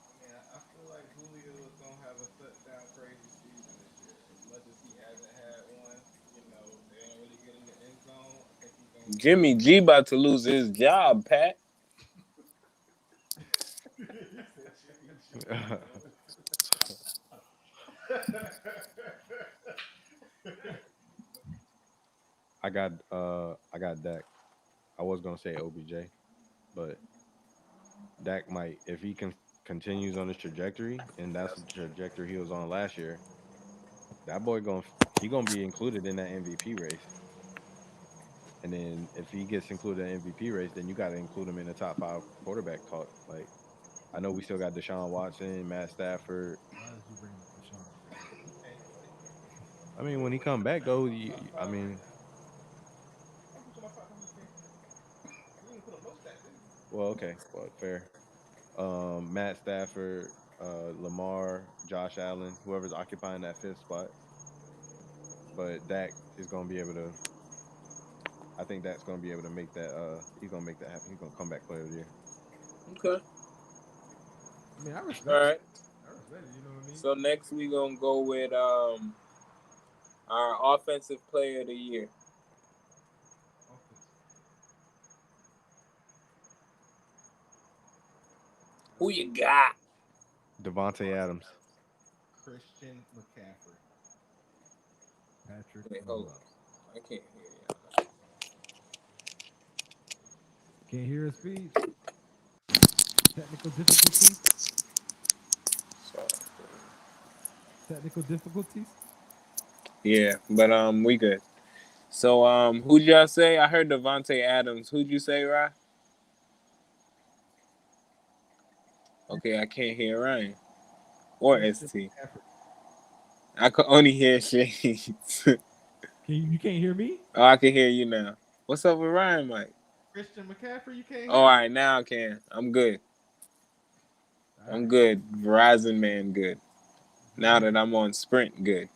I mean, I feel like Julio is gonna have a touchdown crazy season this year. As much as he hasn't had one, they don't really get in the end zone. I think he's gonna get. Jimmy G about to lose his job, Pat. He said Jimmy G. I got Dak. I was gonna say OBJ, but Dak might if he can continues on his trajectory, and that's the trajectory he was on last year. That boy gonna be included in that MVP race. And then if he gets included in the MVP race, then you got to include him in the top 5 quarterback talk. Like I know we still got Deshaun Watson, Matt Stafford. Why did you bring up Deshaun? You can't say I mean, when he come back though, put him top five right mean, now. I'm put him top five. You can't. You didn't put him no stat, did you? well, okay, well, fair. Matt Stafford, Lamar, Josh Allen, whoever's occupying that 5th spot. But Dak is gonna be able to. I think Dak's gonna be able to make that. He's gonna make that happen. He's gonna come back player of the year. Okay. I mean, I All respect it. right. I respect it. You know what I So next we gonna go with our offensive player of the year. Who you got? Devontae Adams. Christian McCaffrey. Patrick Wait, hold Mahomes. on. I can't hear you. Can't hear a speech. Technical difficulties. So, Technical difficulties. yeah, but we good. So who'd y'all say? I heard Devontae Adams. Who'd you say, Ryan? Okay, I can't hear Ryan or Christian ST. McCaffrey. I could only hear Shades. You can't hear me? Oh, I can hear you now. What's up with Ryan, Mike? Christian McCaffrey, you can't Oh, hear? all right, now I can. I'm good. All I'm right. good. Verizon man, good. Now that I'm on Sprint, good.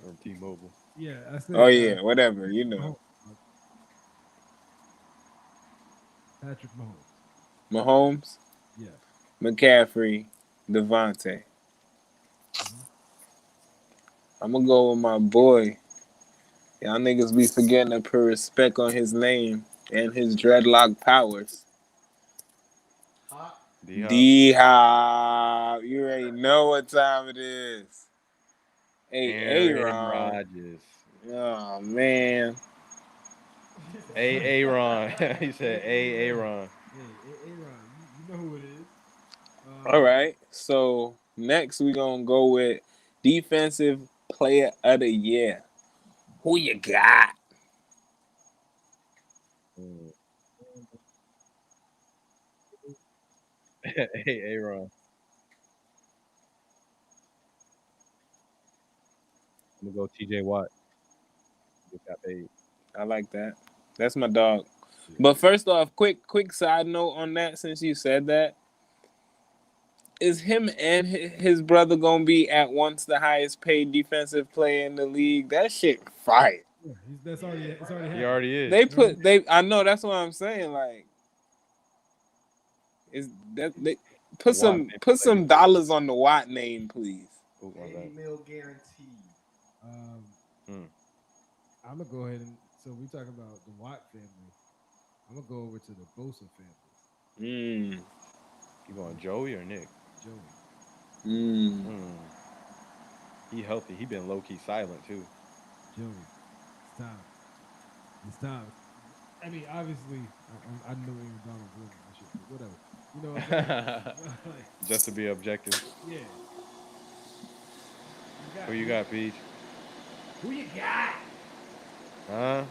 From T-Mobile. Yeah, I said Oh yeah, whatever, you know. Patrick Mahomes. Mahomes, Yeah. McCaffrey, Devontae. I'm gonna go with my boy. Y'all niggas be forgetting to put respect on his name and his dreadlock powers. Hot. D Hop. You already know what time it is. Hey, Aaron Aaron. Rodgers. Oh man. Aaron. He said Aaron. Hey, Aaron, you know who it is. All right. So next we gonna go with defensive player of the year. Who you got? Hey, Aaron. I'm gonna go TJ Watt. Just got paid. I like that. That's my dog. Yeah. But first off, quick side note on that since you said that. Is him and his brother gonna be at once the highest paid defensive player in the league? That shit fire. Yeah, it's already happened. He already is. I know that's what I'm saying. Like, is that they The Watt family put some legacy. dollars on the Watt name, please. Oh, my 80 bad. mil guaranteed. I'm gonna go ahead and so we talking about the Watt family. I'm gonna go over to the Bosa family. You going Joey or Nick? Joey. He healthy. He been low key silent too. Joey. Stop. Stop. I mean, obviously, I know Aaron Donald's winning that shit, but whatever. You know what I'm saying? Like, Just to be objective. yeah. Who you got, Peach? Who you got? Huh?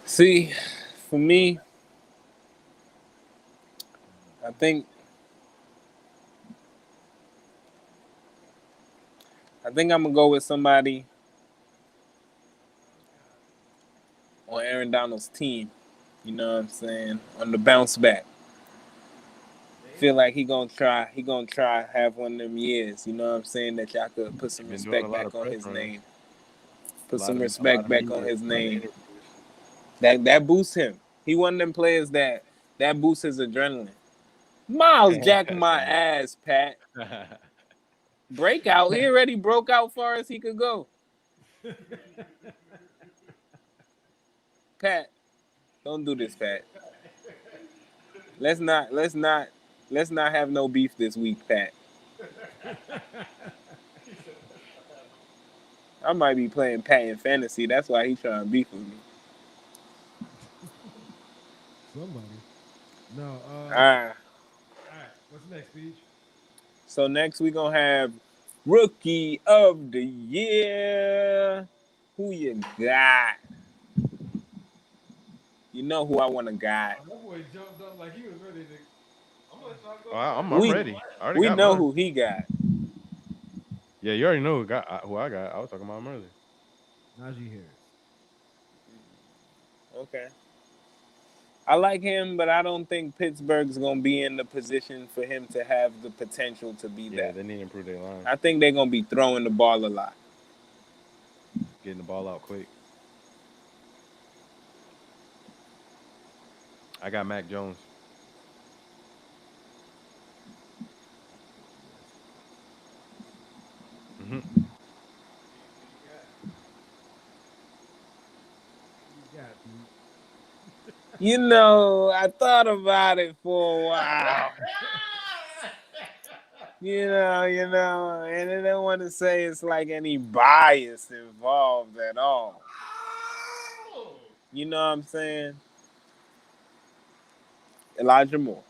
See, for me, I think I'm gonna go with somebody on Aaron Donald's team. You know what I'm saying? On the bounce back. Feel like he gonna try have one of them years. You know what I'm saying? That y'all could put some Been doing a respect lot back of on press his runs. name. A Put lot some of respect back media, on his a lot of name. interviews. That boosts him. He one of them players that boosts his adrenaline. Miles jacked my ass, Pat. Breakout. He already broke out far as he could go. Pat, don't do this, Pat. Let's not have no beef this week, Pat. I might be playing Pat in fantasy. That's why he's trying to beef with me. Somebody. No. All Ah. right. What's next, Speech? So next we gonna have Rookie of the Year. Who you got? You know who I want to got. Oh, that boy jumped up like he was ready to. I'm gonna let y'all go. I'm ready. I already We got know mine. who he got. Yeah, you already know who I got. I was talking about him earlier. Najee Harris. Okay. I like him, but I don't think Pittsburgh's gonna be in the position for him to have the potential to be Yeah, that. they need to improve their line. I think they're gonna be throwing the ball a lot. Getting the ball out quick. I got Mac Jones. Hmm. You got, dude. You know, I thought about it for a while. And I don't want to say it's like any bias involved at all. You know what I'm saying? Elijah Moore.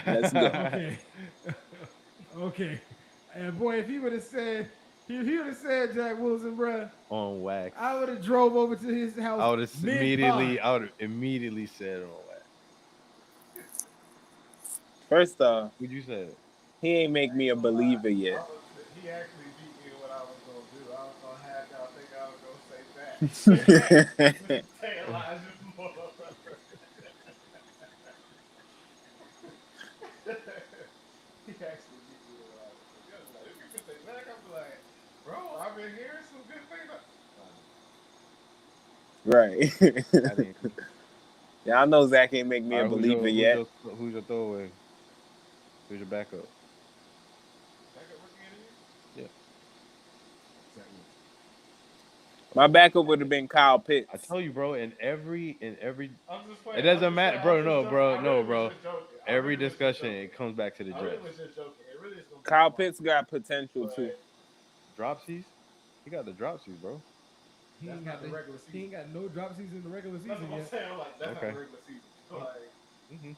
Let's go. Okay. Okay. And boy, if he would have said, Jack Wilson, bruh, On wax. I would have drove over to his house I would have mid-pod. immediately said on wax. First off, What'd you say? he ain't make me a believer yet. He actually beat me in what I was gonna do. I was gonna have y'all think I was gonna say that. Say Elijah Moore. He actually beat me in what I was gonna do. Like, if you put that back, I'm like, bro, I've been hearing some good things. Right. I didn't. Yeah, I know Zach ain't make me All a right, believer yet. who's your throwaway? Who's your backup? Backup rookie of the year? Yeah. Jack Wilson. My backup would have been Kyle Pitts. I tell you, bro. In every, I'm just playing. it doesn't I'm just matter, saying, bro. I'm just No, joking. bro. I really No, was bro. just joking. I Every really was just discussion, joking. it comes back to the I really Jets. was just joking. It really is gonna be Kyle fun. Pitts got potential too. Dropsies. He got the dropsies, bro. He That's ain't not got the regular He season. ain't got no drop season in the regular That's season what I'm yet. saying. I'm like, that's Okay. not the regular season. Like, Mm-hmm.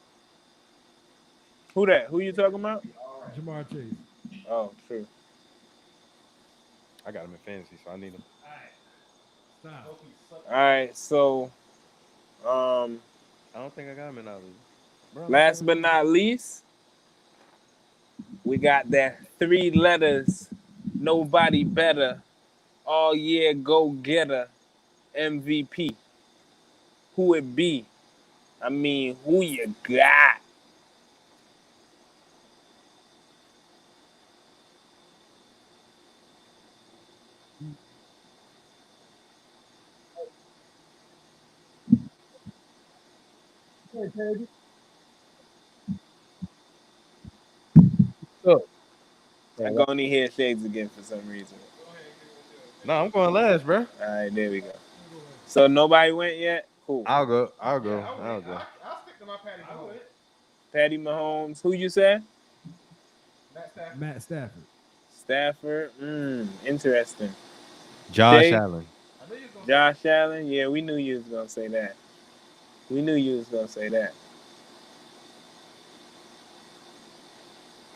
Who that? Who you talking about? all right. Jamar Chase. Oh, true. I got him in fantasy, so I need him. All right. Stop. Hope he sucks. All right, so I don't think I got him in our league. Bro, last but not least, we got that 3 letters, nobody better, all year go getter, MVP. Who it be? I mean, who you got? I go on hear shades again for some reason. No, I'm going last, bro. All right, there we go. So nobody went yet? Cool. I'll go. I'll stick to my Patty I Mahomes. would. Patty Mahomes. Who you said? Matt Stafford. Stafford. Interesting. Josh Jay? Allen. I knew you was gonna Josh Allen. Yeah, we knew you was gonna say that. We knew you was gonna say that.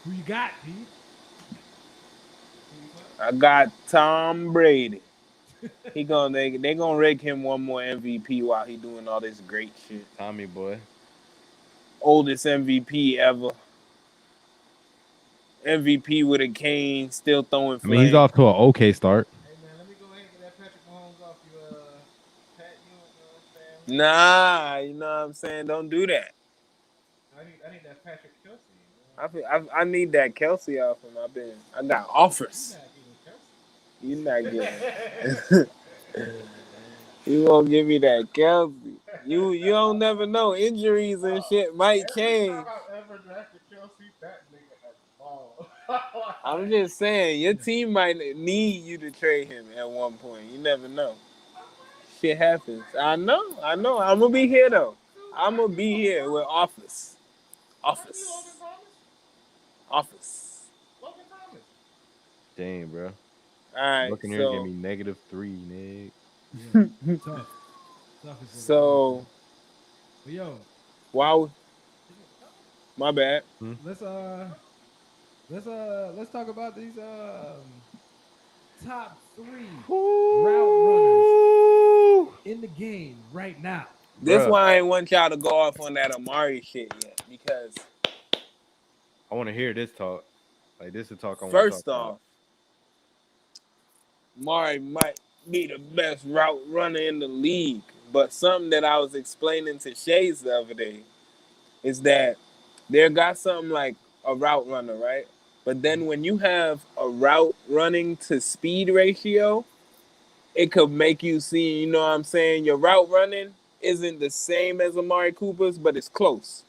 Who you got, Pete? I got Tom Brady. They gonna rig him one more MVP while he doing all this great shit. Tommy boy. Oldest MVP ever. MVP with a cane, still throwing I flames. mean, he's off to an okay start. Hey man, let me go ahead and get that Patrick Mahomes off you, Pat. You know what I'm saying? Nah, you know what I'm saying? Don't do that. I need that Patrick Kelsey. I need that Kelsey off him. I got offers. You're not getting Kelsey. You're not getting. You won't give me that Kelsey. You don't never know. Injuries and shit might change. Every time I've ever drafted Kelsey, that nigga has balled. I'm just saying, your team might need you to trade him at one point. You never know. Shit happens. I know. I'm gonna be here though. I'm gonna be here with office. Logan Thomas. Dang, bro. All right. Looking here, give me -3, nigga. Yeah. Tough. Tough is So, but yo, wow. My bad. let's talk about these top 3 route runners in the game right now. This why I ain't want y'all to go off on that Amari shit yet, because I want to hear this talk. Like, this is talk I want to talk first off, Amari might be the best route runner in the league. But something that I was explaining to Shays the other day is that there got something like a route runner, right? But then when you have a route running to speed ratio, it could make you see, you know what I'm saying, your route running isn't the same as Amari Cooper's, but it's close.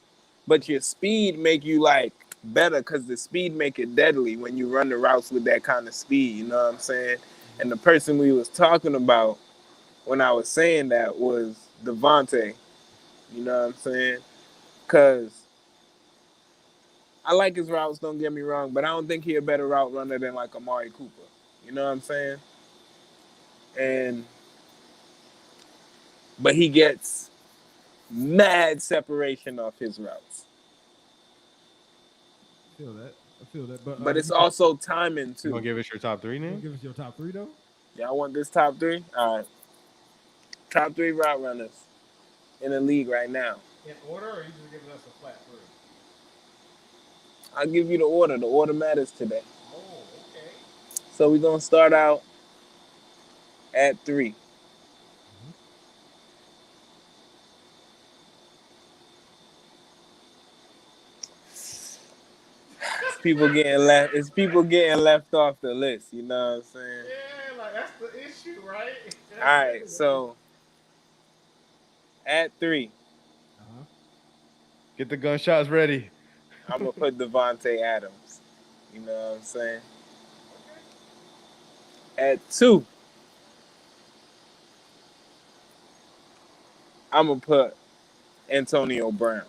But your speed make you like better because the speed make it deadly when you run the routes with that kind of speed. You know what I'm saying? And the person we was talking about when I was saying that was Devontae. You know what I'm saying? Because I like his routes, don't get me wrong, but I don't think he a better route runner than like Amari Cooper. You know what I'm saying? And but he gets mad separation off his routes. Feel that. I feel that. But But it's you got, also timing You gonna too. give us your top three you gonna names? give us your top three though? Y'all want this top three? All right. Top three route runners in the league right now. In order, or you just giving us a flat three? I'll give you the order. The order matters today. Oh, okay. So we're gonna start out at 3. Mm-hmm. It's people getting left off the list, you know what I'm saying? Yeah, like that's the issue, right? Alright, so at 3, Uh-huh. Get the gunshots ready. I'm gonna put Devontae Adams. You know what I'm saying? Okay. At 2, I'm gonna put Antonio Brown.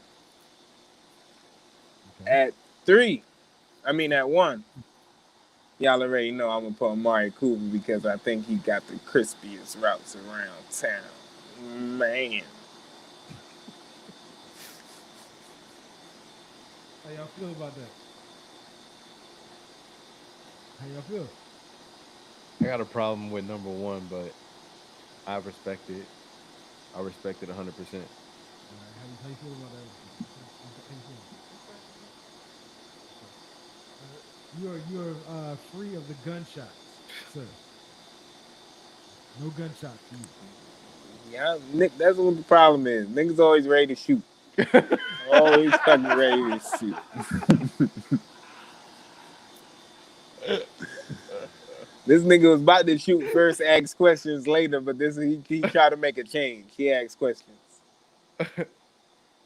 Okay. At 3, at 1, y'all already know I'm gonna put Amari Cooper because I think he got the crispiest routes around town. Man. How y'all feel about that? How y'all feel? I got a problem with number one, but I respect it. I respect it 100%. All right. How you feel about that? How you feeling? Okay. Okay. You are free of the gunshots, sir. No gunshots for you. Yeah, Nick, that's what the problem is. Niggas always ready to shoot. Always fucking ready to shoot. This nigga was about to shoot first, ask questions later, but he tried to make a change. He asked questions.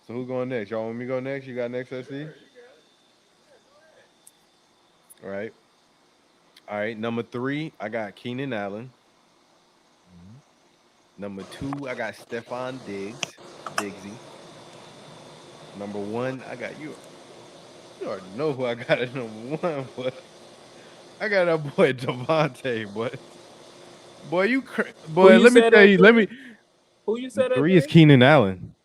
So who going next? Y'all want me to go next? You got next, SC? Sure, you got it. Yeah, go ahead. All right. All right. Number three, I got Keenan Allen. Mm-hmm. Number two, I got Stefan Diggs. Diggsy. Number one, I got you. You already know who I got at number one, but I got that boy Devontae, but boy, Who boy, you let me said tell at you, let 3? me Who you said at three is 3? Keenan Allen.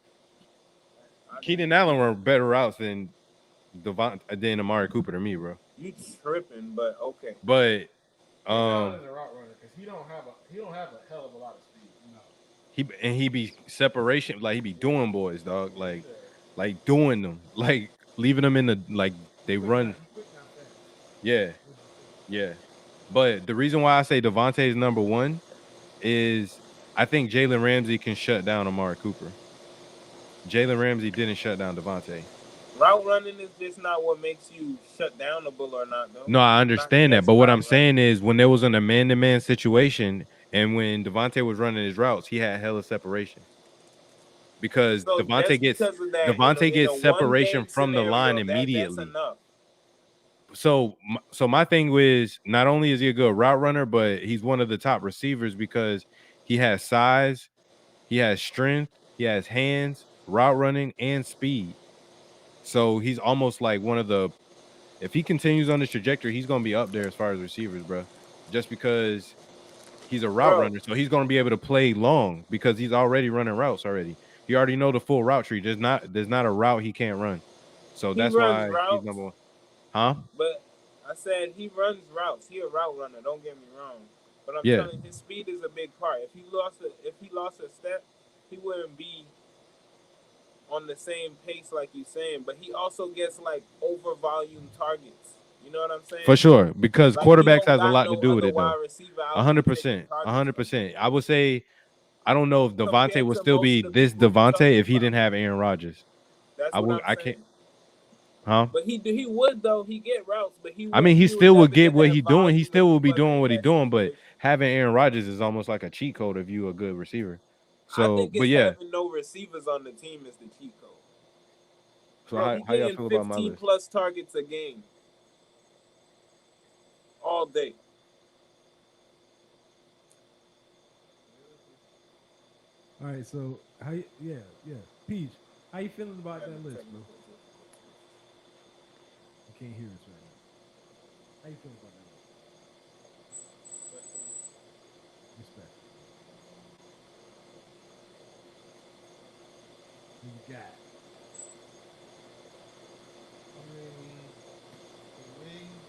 I Keenan disagree. Allen were better routes than than Amari Cooper to me, bro. You tripping, but okay. But Keenan Allen um is a route runner because he don't have a hell of a lot of speed. No. he be separation, like he be Yeah, doing boys, dog. yeah. Like doing them. Like leaving them in the like He they quick, not run. he quick, not fast. Yeah, Which is good. yeah. But the reason why I say Devontae is number one is I think Jalen Ramsey can shut down Amari Cooper. Jalen Ramsey didn't shut down Devontae. Route running is just not what makes you shut down the bull or not, though. No, I It's not understand that. just But what I'm route running. saying is when there was in a man-to-man situation and when Devontae was running his routes, he had hella separation. Because So just because of that, Devontae in a gets one separation game from the line scenario, that's immediately. enough. So my thing was not only is he a good route runner, but he's one of the top receivers because he has size, he has strength, he has hands, route running, and speed. So he's almost like one of the. If he continues on this trajectory, he's going to be up there as far as receivers, bro. Just because he's a route Bro, runner, so he's going to be able to play long because he's already running routes already. He already know the full route tree. There's not a route he can't run. So he that's runs why he's routes, number one. Huh? but I said he runs routes. He a route runner. Don't get me wrong. But I'm Yeah, telling you, his speed is a big part. If he lost a step, he wouldn't be on the same pace like you saying. But he also gets like over volume targets. You know what I'm for saying? sure. Because Like he quarterbacks don't has a got lot to no do with other it, though. wide receiver A out here hundred taking percent, a targets hundred from him percent. I would say I don't know if Devontae compared would to still most be of the this people you Devontae talking if he about. didn't have Aaron Rodgers. That's what I'm I can't. saying. Huh? But he would though. He get routes, but he I would mean, he he would still would never get get what that he doing. He volume if still he will be wasn't doing in what he that doing. But situation. having Aaron Rodgers is almost like a cheat code if you a good receiver. I So, think but it's yeah. having no receivers on the team is the cheat code. So Bro, he how y'all getting feel about my 15 list? plus targets a game all day. All right, so how? Yeah, Peach, how you feeling about that list, bro? You can't hear us right now. How you feeling about that list? Respectfully. Who you got? I mean, for me,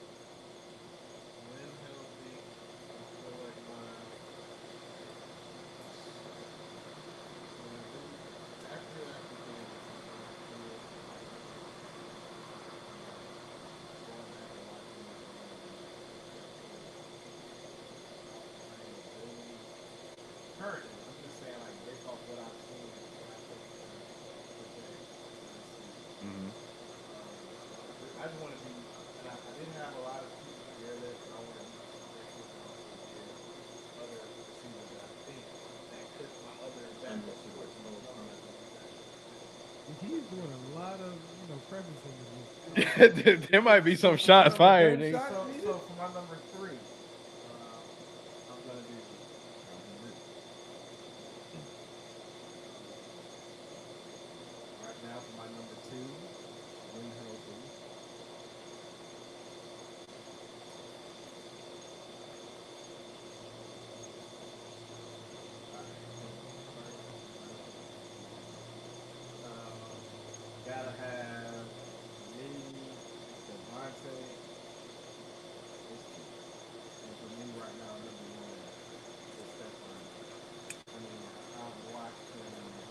when healthy, I feel like when I really after Kansas, I kind of feel going back and watching the playing ability currently. I'm just saying like based off what I've seen and what I think project last season. Mm-hmm. I just want to be, and I didn't have a lot of people on your list, but I want to be respectful and also give other receivers that I think that could my other backup choices on this number that you guys could consider. He's doing a lot of prefacing with this. There might be some For my shots number, fired, nigga. Gunshots, nigga? so for my number three, I'm gonna do Calvin Ridley. Right now for my number two, when healthy, all right, hold on. First, when healthy, gotta have for me Devontae is two, and for me right now number one is Stephon Diggs. I mean, I've watched him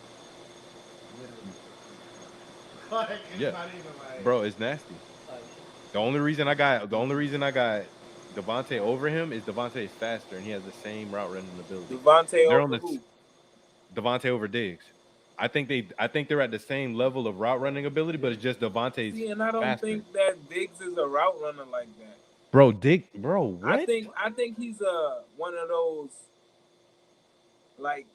literally for 3 quarters. Like it's Yeah, not even like bro, it's nasty. like The only reason I got Devontae over him is Devontae is faster and he has the same route running ability. Devontae They're on over the who? Devontae over Diggs. I think they're at the same level of route running ability, but it's just Devontae's See, and I don't faster. think that Diggs is a route runner like that. Bro, I what? think I think he's one of those like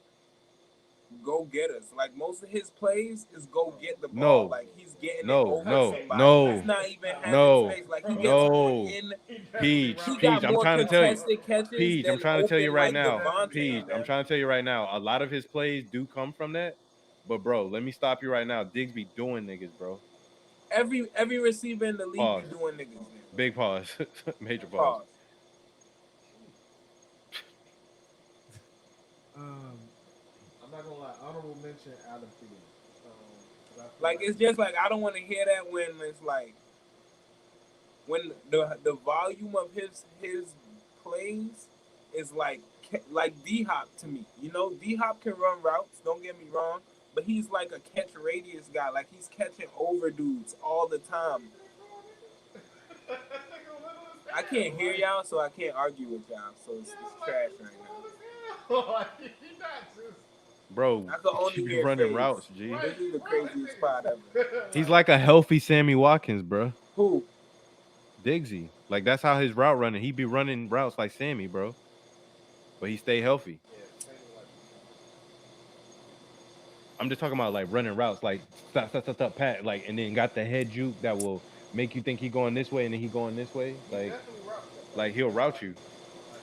go getters. Like most of his plays is go get the ball. No, Like he's getting it no, over no, somebody. He's no, not even having no, space. Like he gets more no. in. he definitely Peach, He route got Peach, running. I'm more trying to tell you. contested catches Peach, I'm than trying to tell you open right like now. Devontae, Peach, I'm man. trying to tell you right now. A lot of his plays do come from that. But bro, let me stop you right now. Diggs be doing niggas, bro. Every receiver in the league be Pause. doing niggas now. Big pause. Major pause. Pause. Um, I'm not gonna lie, honorable mention Adam Thielen. Because I feel Like like it's just like I don't want to hear that when it's like when the volume of his plays is like D Hop to me. You know, D Hop can run routes. Don't get me wrong, but he's like a catch radius guy. Like he's catching over dudes all the time. I can't hear y'all, so I can't argue with y'all. So it's trash right now. Like, he not just Bro, I can he only be hear running Faze. routes, G. This is the craziest spot ever. He's like a healthy Sammy Watkins, bro. Who? Diggsy. Like that's how his route running. He be running routes like Sammy, bro. But he stay healthy. yeah, Sammy like I'm just talking about like running routes, like stop, pat, like, and then got the head juke that will make you think he going this way and then he going this way. he definitely routes that. Like he'll route you.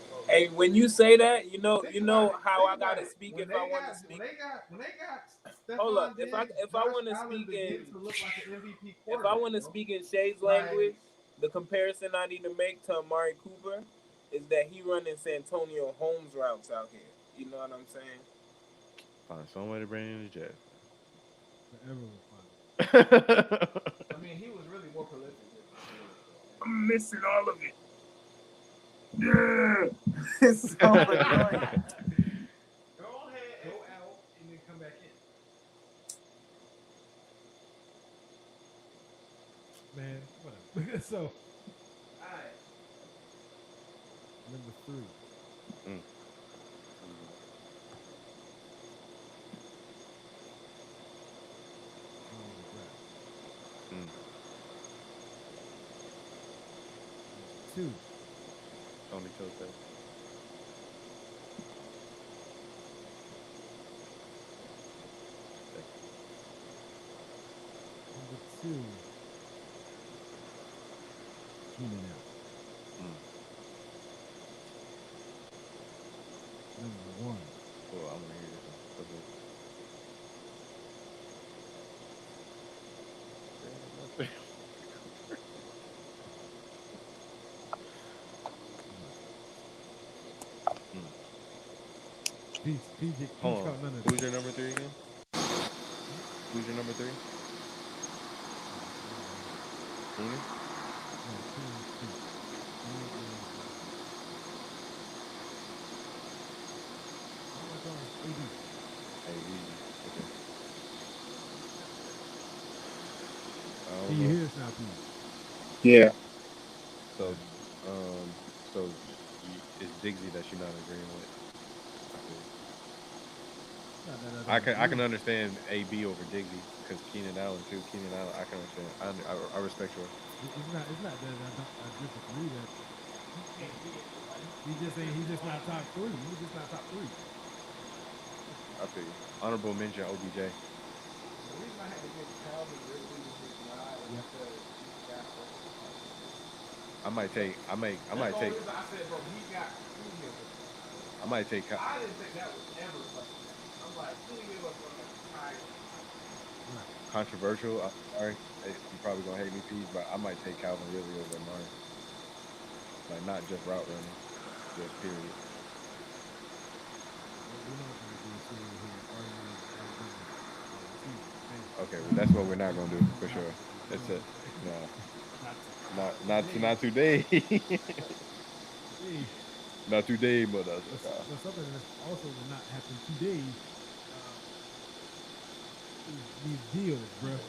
Bro, Hey, when you say that, think you about know it. how Think I about gotta it. speak When if I they want to got speak. when they got Hold up, Stephon Diggs, if I Josh want to Allen speak in begins to look like an MVP if I quarterback, want to bro. speak in Shay's Like language, the comparison I need to make to Amari Cooper is that he running Santonio Holmes routes out here. You know what I'm saying? Find some way to bring in the Jets. forever will find it. I mean, he was really more prolific with the Steelers though. And I'm missing all of it. Yeah, it's so annoying. go ahead, go out, and then come back in. Man, whatever. So All right. number three. Mm. Tony McGrath. Mm. Number two. Tony chose that. I want to hear this one. Okay. Mm. Peach Hold on. caught none of Who's this. your number three again? Who's your number three? Keenan? No, Keen's Peach. Keen is oh my gosh, AB. Hey, easy. Okay. I Can don't you know. hear us now, Peach? Yeah. So, it's Diggsy that you're not agreeing with. I feel you. Not that I I don't can I can agree. understand AB over Diggsy because Keenan Allen too. Keenan Allen, I can understand. I respect yours. It's not that I disagree that He can't be it. Like he's he just just saying been he's too just long. not top three. He's just not top three. I feel you. Honorable mention OBJ. The reason I had to give Calvin Ridley his nod is Yep. because he got us to October. I might take. I That's might the only take. reason I said, bro, he got Julio this far. I might take. I didn't think that would ever fucking happen. I'm like, Julio is gonna tie us to October. Right. Controversial. I'm sorry. You probably gonna hate me, Peach, but I might take Calvin Ridley over Amari. Like not just route running, just period. We're not gonna be sitting here arguing identity wide receivers. Thank you. Okay, well that's what we're not gonna do We're for not sure. gonna do. You That's know what it. I'm saying? No, Not not today. not today. Today. Not today, But something that's also will not happen today is these deals, bruh.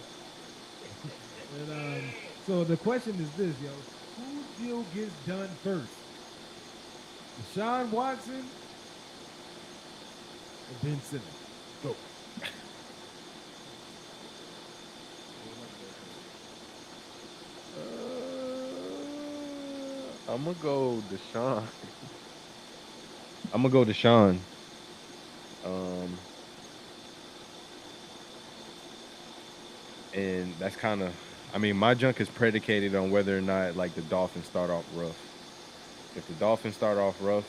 And so the question is this, yo: whose deal gets done first, Deshaun Watson or Ben Simmons? Go. I'm gonna go Deshaun. I'm gonna go Deshaun. Um, and that's kind of. I mean, my junk is predicated on whether or not like the Dolphins start off rough. If the Dolphins start off rough,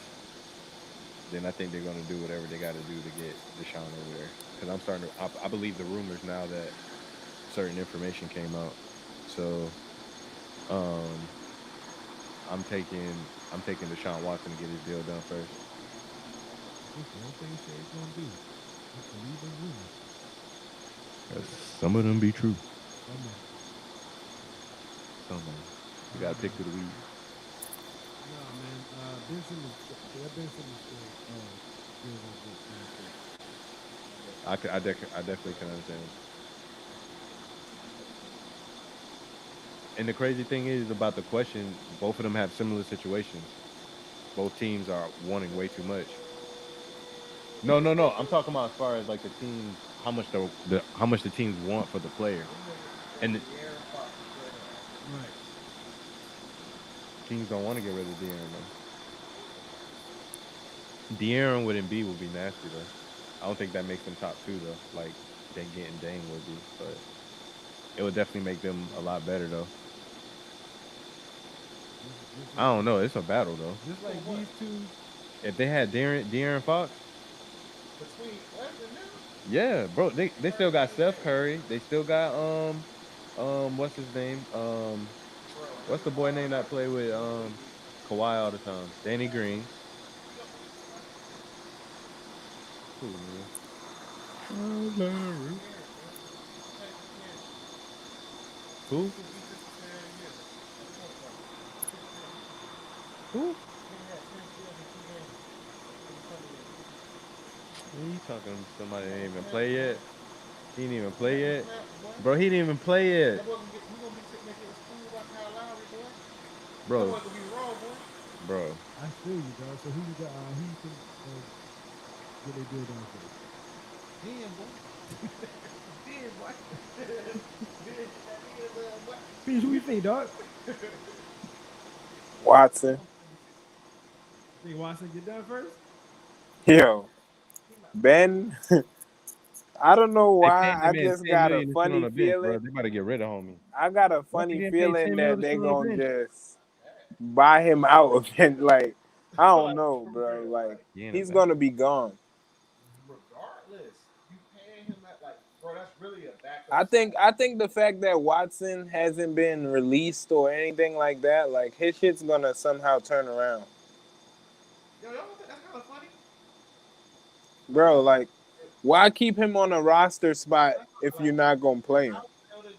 then I think they're gonna do whatever they got to do to get Deshaun over there. Because I'm starting to. I believe the rumors now that certain information came out. So, um, I'm taking Deshaun Watson to get his deal done first. That's one thing Shay's gonna do. Just believe in rumors. 'Cause some of them be true. Some of them. Some of them. You gotta pick through the weeds. Nah, man. Ben Simmons. That Ben Simmons still gonna get done first. I definitely can understand. And the crazy thing is about the question, both of them have similar situations. Both teams are wanting way too much. No, no, no. I'm talking about as far as like the teams, how much the teams want for the player, Them niggas and want the De'Aaron Fox straight up. Right. teams don't want to get rid of De'Aaron though. De'Aaron with Embiid would be nasty though. I don't think that makes them top two though. Like they getting Dame would be, but it would definitely make them a lot better though. Just I like don't know. It's a battle though. just For like what? these two. If they had De'Aaron Fox, Between us and them? yeah, bro, they Bro, still got nigga Steph can't. Curry. They still got what's his name? Bro, What's niggas the boy ball name out that like play with completely. Kawhi all the time? Danny Green. You know, Who, nigga? De'Aaron, bro. Texas De'Aaron. Who? Nigga defensive player of the year. At point guard. Defensive player of the year. Who? Nigga had 10 steals in 2 games in the summer league. Man, you talking to somebody Come that on, ain't even man. play yet? He didn't even He play gonna yet, snap, boy. bro. He didn't even play yet, That boy gonna get. He gonna be sitting there getting schooled by Kyle Lowry, boy. That bro. boy gonna be raw, boy. Bro, I feel you, dog. So who you got? Who you think get their deal done first? Then, boy. Then, boy. Then that nigga, boy. Peace, who you think, dog? Watson. Think Watson get done first? Yo, Ben. I don't know they why. paid that I man just 10 got a million to sit on funny the bench, feeling. bro. They about to get rid of homie. I got a Watson funny getting paid feeling 10 mil that to they sit on the gonna bench. just buy him out. And like, I don't Like, know, for bro. real. Like, Like, He ain't a he's bad. gonna be gone. bro, bro, that's really a backup. I think the fact that Watson hasn't been released or anything like that, like his shit's gonna somehow turn around. Yo, y'all don't think that's kind of funny? Bro, Like, like why keep him on a roster spot if you're like not gonna play him? how the hell did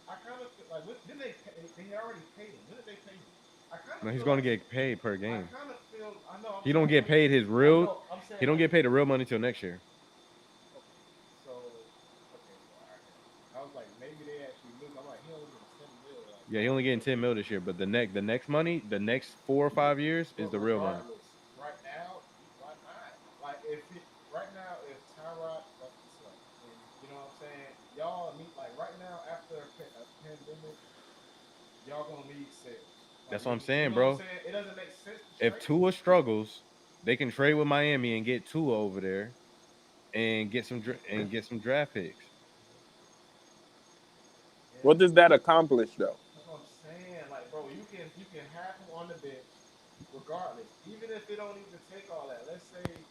I kind of feel like didn't they pay, they already paid him? When did they pay him? I kind No, of he's feel gonna like get paid per I game. kind of feel I know I'm He don't saying get paid his I real. know I'm He saying don't like get paid the real money till next year. okay so okay so I was like maybe they actually knew. I'm like he only getting 10 mil like Yeah, he nah only getting bro. 10 mil this year, but the next money, the next 4 or 5 years is But the real money. regardless, right now, why not? Like if it right now, if Tyrod fucking sucks, and you know what I'm saying, y'all need like right now after a pandemic, y'all gonna need sales. Like That's what I'm you saying, know what I'm bro. saying. It doesn't make sense to If trade him. Tua struggles, they can trade with Miami and get Tua over there and get some draft picks. And What does that accomplish though? that's what I'm saying. Like, bro, you can have him on the bench regardless, even if it don't even take all that. Let's say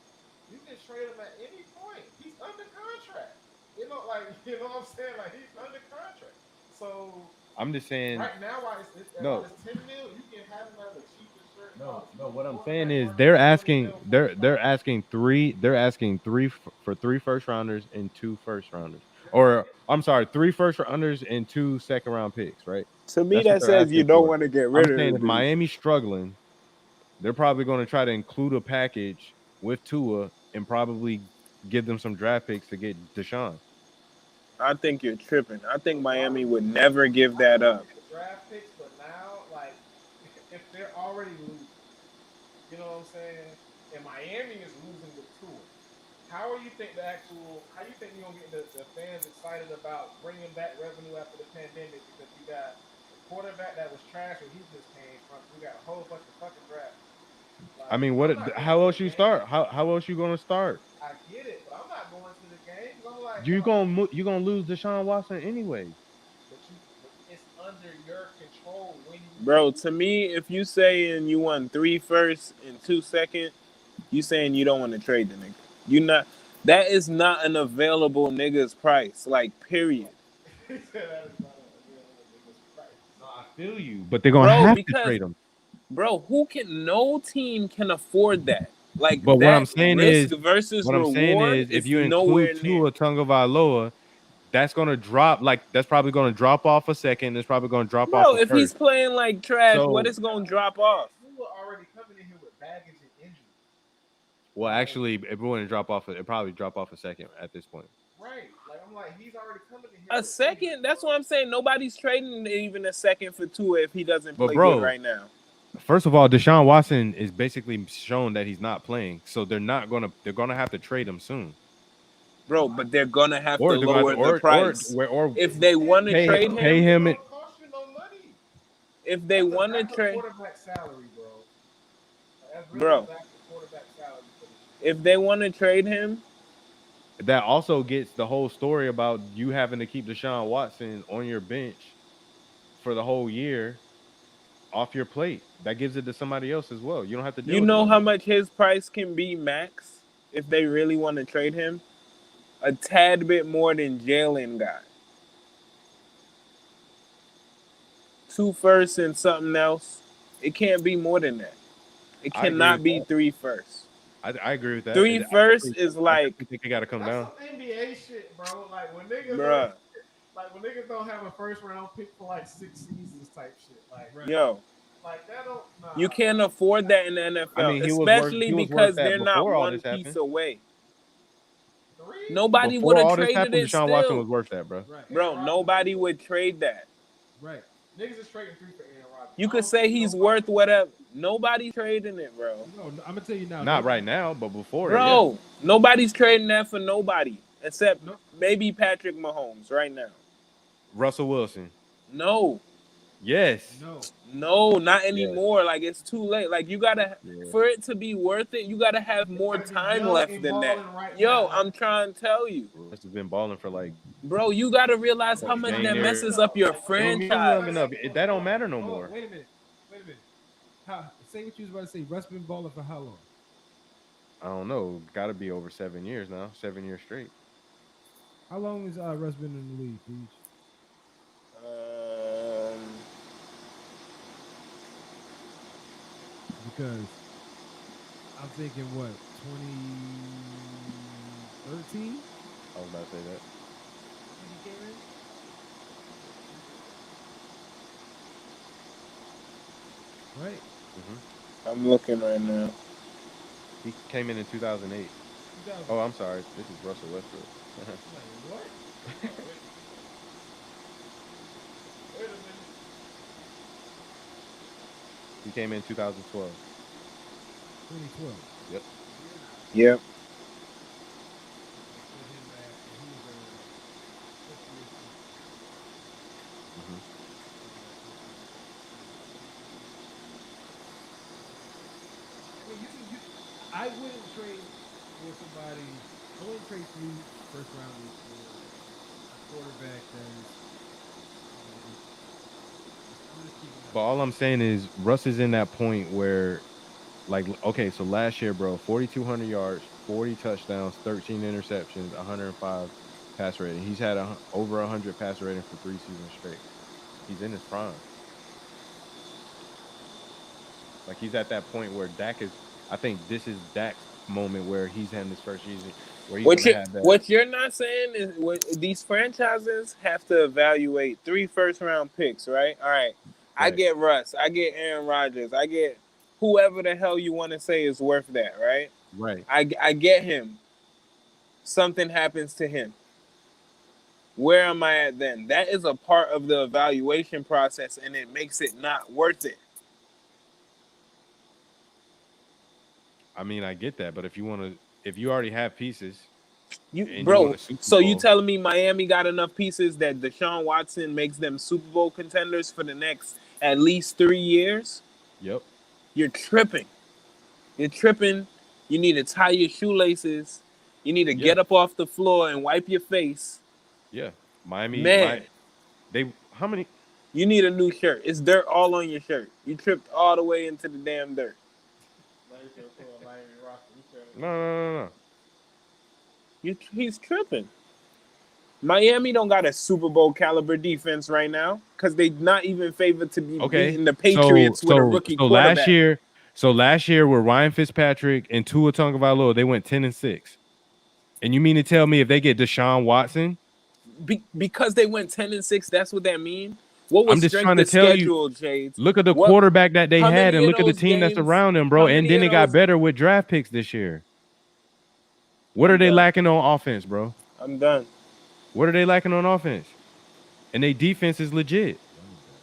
you can trade him at any point. He's under contract. You know, like you know what I'm saying. Like he's under contract. So I'm just saying, right now, while no, it's 10 mil, you can have him as a cheapest shirt, no, no. cheapest What I'm saying quarterback is running they're for 20 asking mil, they're 45. they're asking three they're asking for three first rounders and two first rounders, or I'm sorry, three first rounders and two second round picks, right? To me, That's what that they're says you asking don't for. want to get I'm rid of saying the if dude. Miami's struggling, they're probably going to try to include a package with Tua and probably give them some draft picks to get Deshaun. I think you're tripping. I think Miami Regardless, would never give I that get up. the draft picks, but now like if they're already losing, you know what I'm saying, and Miami is losing with Tua. How you think you're gonna get the fans excited about bringing back revenue after the pandemic because you got a quarterback that was trash where he just came from. You got a whole bunch of fucking draft picks. I Like mean, I'm not going how to else the you start? game. How else you going to start? I get it, but I'm not going to the games. I'm like, You going to lose Deshaun Watson anyway. but it's under your control when you Bro, lose. to me, if you saying you won 3 firsts and 2 seconds, you saying you don't want to trade the nigga. You not that is not an available nigga's price. Like, period. He said that is not a available nigga's price. No, I feel you, but they're going to Bro, have to because trade him. who can no team can afford that. Like But that risk versus what I'm saying reward is, if is you nowhere include near. Tua Tagovailoa, that's going to drop. Like that's probably going to drop off a second. It's probably going to drop off Bro, a if he's first. playing like trash, what So, is gonna I'm drop saying off? Tua already coming in here with baggage and injury. well, Like, actually, if it wouldn't drop off, it probably drop off a second at this point. right. Like I'm like, he's already coming in here A with injury, second? That's bro. what I'm saying. Nobody's trading even a second for Tua if he doesn't But play good bro, right now. first of all, Deshaun Watson is basically shown that he's not playing, so they're gonna have to trade him soon, Bro, but they're gonna have to or they're gonna have to, lower the price. or If they It want to pay trade will. pay him, It him. don't cost you no money. if they That's a want to backup trade, quarterback salary, bro. Like, that's really a bro, backup quarterback salary for this year. if they want to trade him, That also gets the whole story about you having to keep Deshaun Watson on your bench for the whole year off your plate. That gives it to somebody else as well. You don't have to deal you with it know no how more. much his price can be max if they really want to trade him? A tad bit more than Jalen got. 2 firsts and something else. It can't be more than that. It I agree cannot with be that. 3 firsts. I agree with that. Three firsts is I like, definitely think it got to come That's down. some NBA shit, bro. bruh, Like when niggas don't have a first round pick for like 6 seasons type shit. Right. yo, Like that don't you nah, can't bro. afford that in the I NFL, mean, especially he was worth because that they're not before all one this piece happened. away. Three? Nobody would Before have all this traded happened, it Deshaun Watson still. was worth that, bro. Right. Aaron Bro, Rodgers nobody niggas, would trade that. Right. niggas is trading three for Aaron Rodgers. You I could don't say think he's nobody. worth whatever. Nobody's trading it, bro. No, I'm gonna tell you now. Not No, right now, but before it, yeah. Bro, nobody's trading that for nobody except no, maybe Patrick Mahomes right now. Russell Wilson, No, yes, no. no, not yes, anymore. Like it's too late. Like you gotta, yeah. for it to be worth it, you gotta have They more gotta be time young left and than that. balling right Yo, now. Like I'm trying to tell you, Russ has been balling for like bro. You gotta realize how what, much dang that near. messes up your Like when He niggas was like young franchise. enough. That don't matter no Hold on. more. Wait a minute. Wait a minute. How? Say what you was about to say. Russ been balling for how long? I don't know. Got to be over 7 years now. 7 years straight. How long has Russ been in the league, Peach? Um, Because I'm thinking what 2013. I was about to say that. I think he came in. Right. Hmm. I'm looking right now. He came in 2008. Oh, 2000. I'm sorry. This is Russell Westbrook. I'm like, what? Oh, wait a minute. He came in 2012. 2012. Yep. Year now. Yep. Let's put him at, and he was a fifth year senior. Hmm. Put him at fifth year senior. 2012. I mean, you can you. I wouldn't trade for somebody. I wouldn't trade 3 first rounders for a quarterback that is, injured. I'm just keeping it But 100. all I'm saying is Russ is in that point where, like, okay, so last year, bro, 4,200 yards, 40 touchdowns, 13 interceptions, 105 pass rating. He's had over 100 pass rating for 3 seasons straight. He's in his prime. Like he's at that point where Dak is. I think this is Dak's moment where he's having his first season where he's gonna have that. What you're not saying is these franchises have to evaluate 3 first round picks, right? All right, I Facts. get Russ, I get Aaron Rodgers, I get whoever the hell you want to say is worth that, right? Right. I get him. Something happens to him. Where am I at then? That is a part of the evaluation process, and it makes it not worth it. I mean, I get that, but if you already have pieces You, and you want bro. a Super So you Bowl, telling me Miami got enough pieces that Deshaun Watson makes them Super Bowl contenders for the next at least 3 years? yep, You're tripping. You're tripping. You need to tie your shoelaces. You need to yeah, get up off the floor and wipe your face. yeah. Miami, Man, they how many? you need a new shirt. It's dirt all on your shirt. You tripped all the way into the damn dirt. Now you said put on Miami roster. You said No, no, no, no. He's tripping. Miami don't got a Super Bowl caliber defense right now because they not even favored to be Okay, beating the so Patriots with a rookie last quarterback. year, with Ryan Fitzpatrick and Tua Tagovailoa, they went 10-6. And you mean to tell me if they get Deshaun Watson? Because they went 10-6, that's what that mean. What I'm was just strength trying to of tell you. schedule, Jades? Look at the What? quarterback that they How had, many and of look at the those team that's games? around them, bro. How And many then of they got those? better with draft picks this year. What are I'm they done. lacking on offense, bro? I'm done. What are they lacking on offense? And their defense is legit. Running back.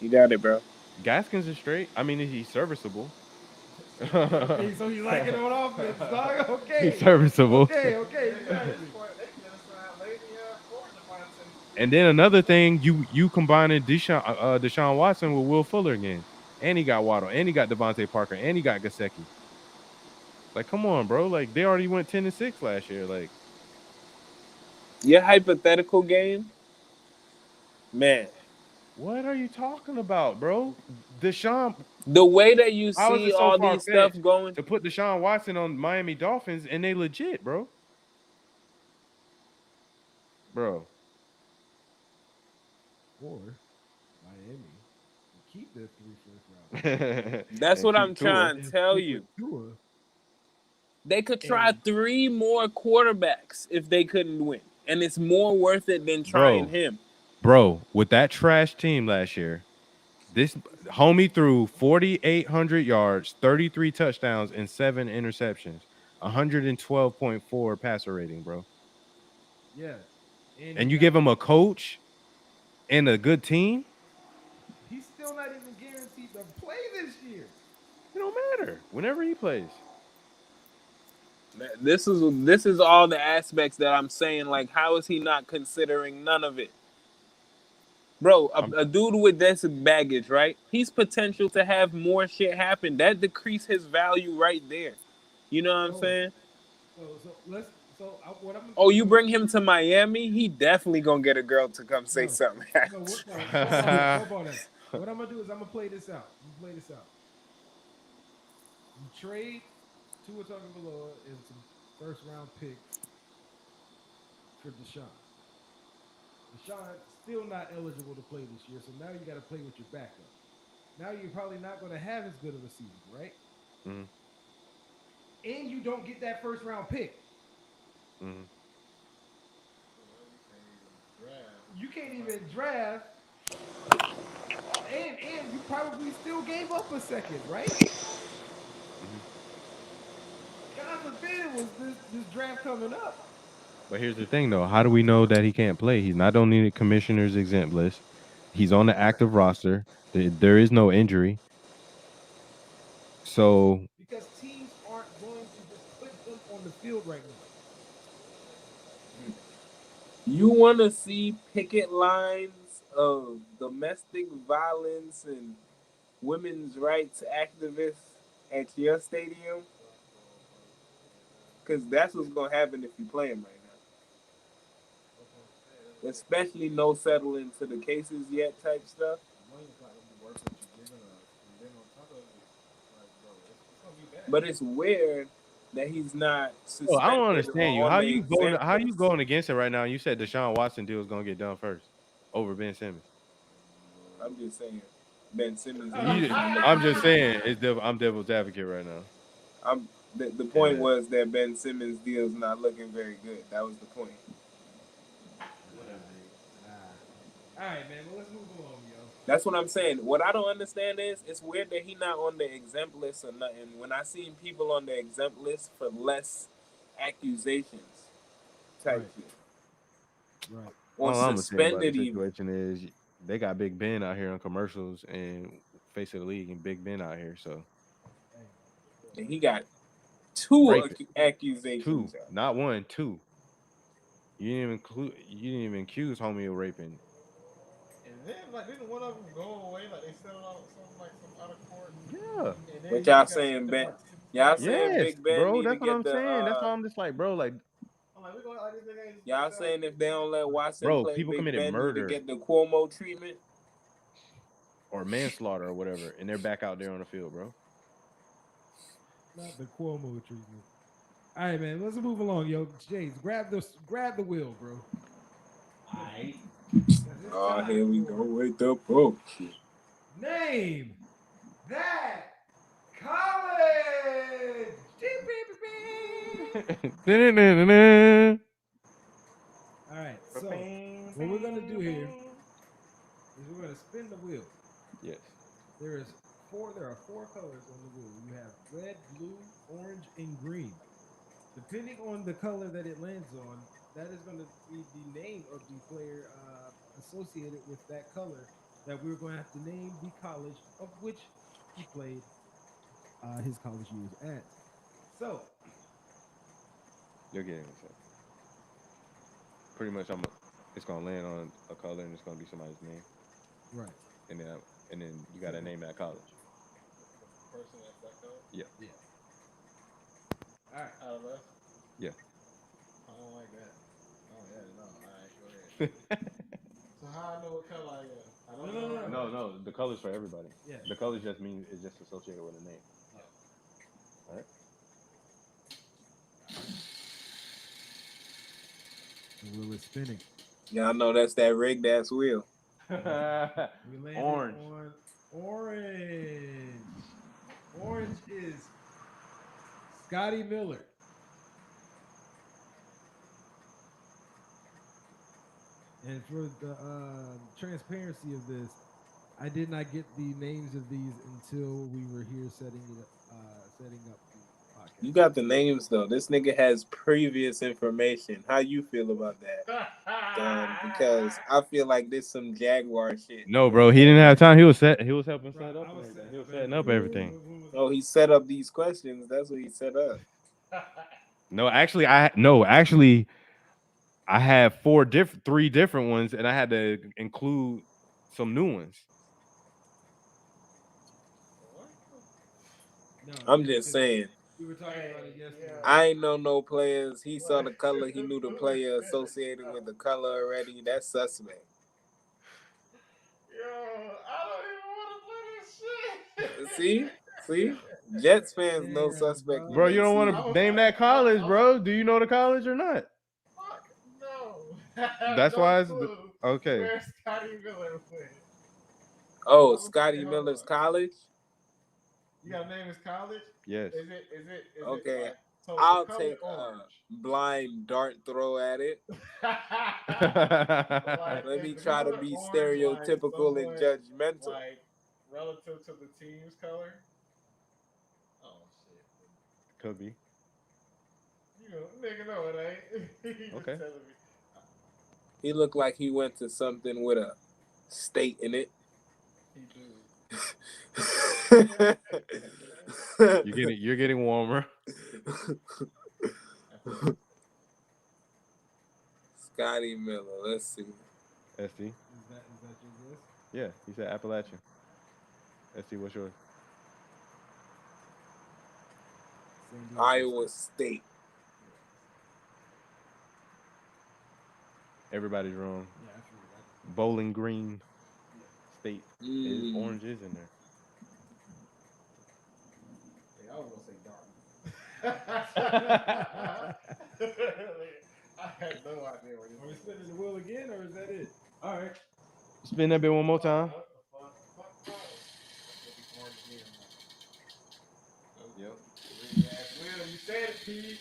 You got it, bro. Gaskins is straight. I mean, he's serviceable. Okay, so he's lacking on offense, dog. He's Okay. serviceable. Okay, okay, they, you at got this me. point they could have signed Le'Veon Ford to find Tennessee. And then another thing, you combining Deshaun Watson with Will Fuller again, and he got Waddle, and he got Devontae Parker, and he got Gasecki. Like, come on, bro. Like, they already went 10-6 last year. Like, Your hypothetical game, man. what are you talking about, bro? Deshaun, The way that you how is see it so all far these stuff fetched going, to put Deshaun Watson on Miami Dolphins and they legit, bro? Bro, Or Miami and keep their 3 first rounders that's and what I'm keep Tua. trying to and tell stick with you. Tua. They could try And 3 more quarterbacks if they couldn't win. And it's more worth it than trying Bro, him. with that trash team last year, this homie threw 4,800 yards, 33 touchdowns, and 7 interceptions, 112.4 passer rating, bro. yeah, and he And you got give him a coach and a good team, he's still not even guaranteed to play this year. it don't matter whenever he plays. This is all the aspects that I'm saying. Like, how is he not considering none of it? Bro, I'm a dude with this baggage, right? He's potential to have more shit happen. That decrease his value right there. You know what I'm So saying? what I'm gonna Oh, do you though? bring him to Miami, he definitely gonna get a girl to come say No, something. no, fuck all that. Fuck all that. What I'm gonna do is I'm gonna play this out. You trade Tua Tagovailoa and some first round picks for Deshaun. Deshaun still not eligible to play this year, so now you got to play with your backup. Now you're probably not going to have as good of a season, right? Mhm. And you don't get that first round pick. Mhm. You can't even draft, and you probably still gave up a second, right? Mhm. God forbid it was this draft coming up. But here's the thing, though. How do we know that he can't play? He's not on the commissioner's exempt list. He's on the active roster. There is no injury. So Because teams aren't going to just put him on the field right now. You want to see picket lines of domestic violence and women's rights activists at your stadium? Because that's what's going to happen if you play him right now. Especially no settling to the cases yet type stuff. Money's not gonna be worth what you're giving us, and then on top of it, like, bro, it's gonna be bad. But it's weird that he's not oh, I don't suspended understand you. or on How the you going? exempt How you list. going against it right now? You said Deshaun Watson deal is gonna get done first over Ben Simmons. I'm just saying, Ben Simmons You, is not I'm looking just good. saying, I'm devil's advocate right now. The point Yeah. was that Ben Simmons' deal's not looking very good. That was the point. All right, man. Well, let's move along, yo. That's what I'm saying. What I don't understand is it's weird that he not on the exempt list or nothing. When I seen people on the exempt list for less accusations type Right. shit. Right. Or All I'm gonna say about the suspended even. situation is they got Big Ben out here on commercials and face of the league, and Big Ben out here, so Hey, And he got two raping accusations two, out. not one, two. You didn't even accuse homie of raping. And then, like, didn't one of them go away? Like, they settled out some out of court, Yeah. and then But he y'all got saying suspended Ben, like 6 y'all games. saying Yes, Big Ben bro. need to That's what get I'm the saying. That's why I'm just like, bro, like, I'm like, we gonna like this nigga ain't y'all sound like saying if they don't let Watson bro, play, people Big committed Ben need to murder get the Cuomo treatment. or manslaughter or whatever, and they're back out there on the field, bro. not the Cuomo treatment. All right, man. Let's move along, yo. James, grab the wheel, bro. Alright. 'Cause it's Oh, time here we for go with the bullshit. name that college. All right. So what we're gonna do here is we're gonna spin the wheel. Yes. There is four. There are four colors on the wheel. You have red, blue, orange, and green. Depending on the color that it lands on, that is going to be the name of the player associated with that color that we're going to have to name the college of which he played his college years at. So, You'll get it in a second. Pretty much, it's gonna land on a color, and it's gonna be somebody's name, right. and then you gotta name that college. the person that's that color. Yeah. Yeah. All right. Out of left. Yeah. I don't like that. Oh yeah, no. All right, go ahead. So how I know what color I am? I don't know. No, no. The colors for everybody. Yeah. The colors just mean it's just associated with a name. All right. The wheel is spinning. Y'all know that's that rigged ass wheel. We landed Orange. on orange. Orange is Scotty Miller. And for the transparency of this, I did not get the names of these until we were here setting up the podcast. You got the names though. This nigga has previous information. How you feel about that? Because I feel like this some Jaguar shit. No, bro. He didn't have time. He was helping Bro, set up I was everything. set- He was man, setting up when- everything. when was Oh, that? he set up these questions. That's what he set up. No, actually, I had three different ones, and I had to include some new ones. No, I'm man, just 'cause saying. we were talking about it yesterday. I ain't know no players. He saw the color. He knew the player associated with the color already. That's suspect. Yo, I don't even want to play this shit. See? Jets fans know Damn, suspect. bro. Bro, you don't see want him. to name that college, bro? Do you know the college or not? Fuck no. That's why it's clue okay. where Scotty Miller went. Oh, I'm gonna Scotty say, hold Miller's on. college. You gotta name his college? Yes. Is it Okay, like so the I'll color take a orange? blind dart throw at it. Like Let is me the try to color be orange like stereotypical and somewhat judgmental. like relative to the team's color? Oh shit. Could be. You know, nigga know it ain't. He just Okay. telling me. He looked like he went to something with a state in it. He do. You're getting warmer. Scotty Miller. Let's see. ST. Is that your guess? Yeah, he said Appalachian. ST, what's yours? San Diego Iowa State. State. Everybody's wrong. Yeah, that's right. Bowling Green State. Mm. Orange is in there. Hey, I was gonna say dark. I had no idea what Are we spinning the wheel again, or is that it? All right. Spin that bit one more time. What the fuck? Fuck no. That's gonna be orange again. Nope. Yep. Green ass wheel. You said it, Pete.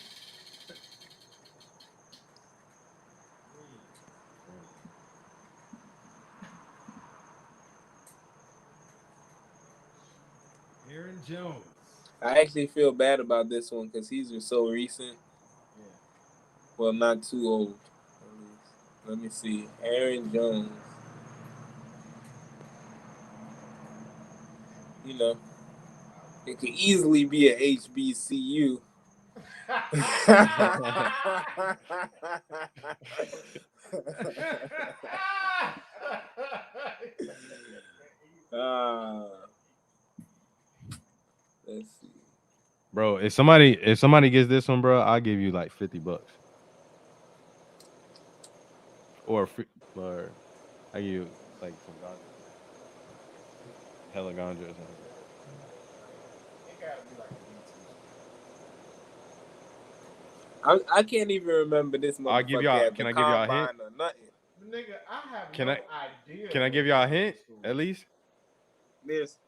Aaron Jones. I actually feel bad about this one because these are so recent. Yeah. Well, not too old. At least. Let me see. Aaron Jones. You know, it could easily be a HBCU. uh, let's see. Bro, if somebody gets this one, bro, I'll give you like $50. Or I give you like some ganja. Hella ganja or something. It gotta be like a I can't even remember this I'll give motherfucker y'all. at the Can I give y'all a hint? combine or nothing. B2. Nigga, I have Can no I idea. can I give y'all a hint at least? There's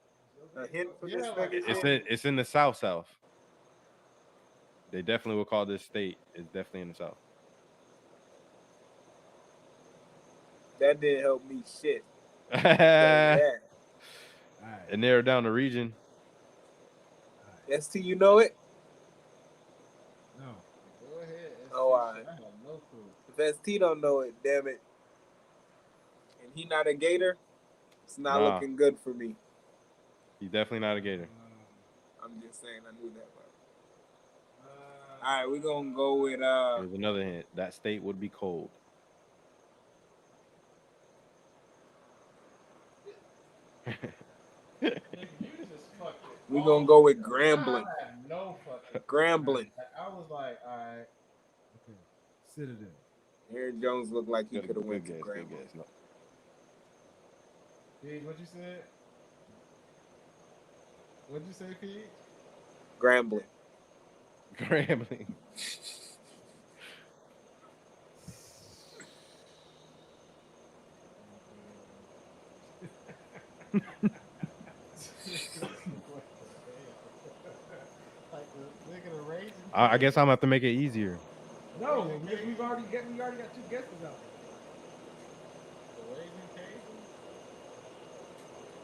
a hint for this Yeah, like, nigga It's shit. in the South. They definitely will call this state. It's definitely in the South. That didn't help me shit. And Yeah. All right. narrow down the region. ST, you know it? No. Go ahead. Oh, I alright. have no clue. If ST don't know it, damn it. And he not a Gator, it's not Nah, looking good for me. he's definitely not a Gator. I'm just saying, I knew that one. Alright, we're gonna go with Here's another hint. That state would be cold. Nigga, you just fucking. we're gonna go with Grambling. I have no fucking. Grambling. I was like, alright. Okay. Citadel. Aaron Jones looked like he Good, could have good went to guess. Good Grambling. guess. No. Pete, what you said? What'd you say, Pete? Grambling. Grambling. Like the nigga the raging. I guess I'm gonna have to make it easier. No, because we already got 2 guesses out there. The raging Cajun.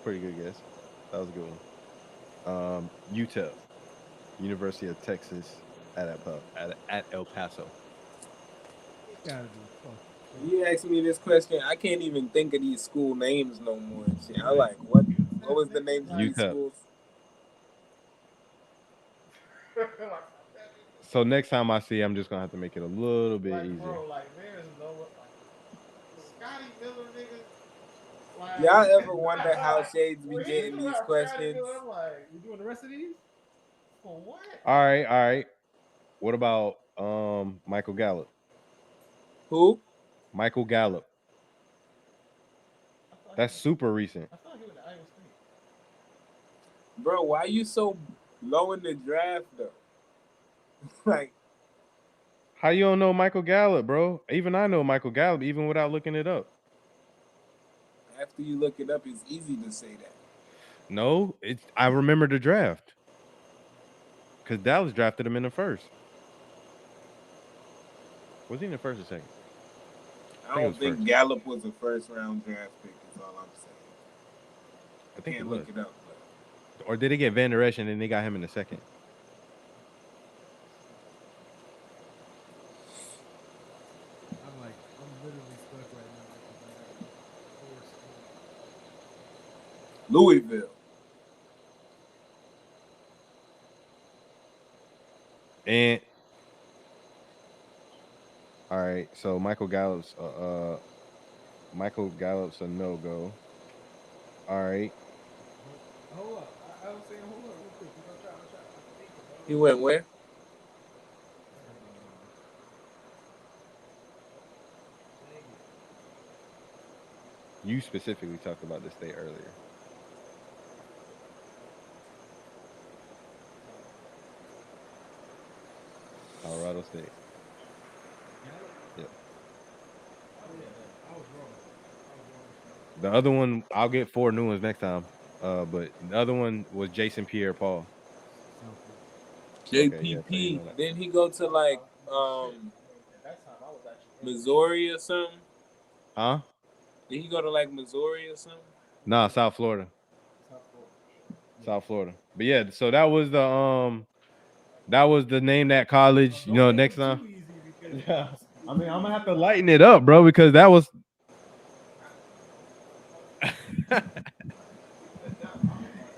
Pretty good guess. That was a good one. UTEP, University of Texas at El Paso. You gotta be fucking. You asked me this question, I can't even think of these school names no more and shit. I'm like, what was the names of these UTEP. schools? So next time I see, I'm just gonna have to make it a little bit Like, easier. bro, like there's no like Scotty Miller, nigga. Like, Y'all ever wonder how Shades be when he getting threw these out questions? Scotty Miller, I'm like, We doing the rest of these? for what? All right. What about Michael Gallup? Who? Michael Gallup. That's super recent. I thought he was at Iowa State. Bro, why you so low in the draft though? Like, How you don't know Michael Gallup, bro? Even I know Michael Gallup, even without looking it up. After you look it up, it's easy to say that. No, it's I remember the draft because Dallas drafted him in the first. Was he in the first or second? I Think it don't was think first. Gallup was a first round draft pick. Is all I'm saying. I I think it can't look was. it up, but Or did they get Van Der Esch and then they got him in the second? I'm literally stuck right now because I gotta force feed. Louisville. And all right, so Michael Gallup's a no go. All right, Hold up. I was saying hold up real quick because I'm thinking, He went where? dang it. you specifically talked about this state earlier. Colorado State. Gallup? Yeah. Oh yeah, I was wrong. I was wrong. The other one, I'll get four new ones next time. But the other one was Jason Pierre-Paul. South Florida. Okay, yeah, so you JPP. know that. Didn't he go to like Shit. I mean, at that time, I was actually in the shit. Missouri or something? Huh? Did he go to like Missouri or something? Nah, South Florida. South Florida for sure. Yeah. South Florida. But yeah, so that was the name that college, Don't make next it time. too easy because if Yeah. it's I mean, too I'm gonna have easy, to lighten it up, bro, because that was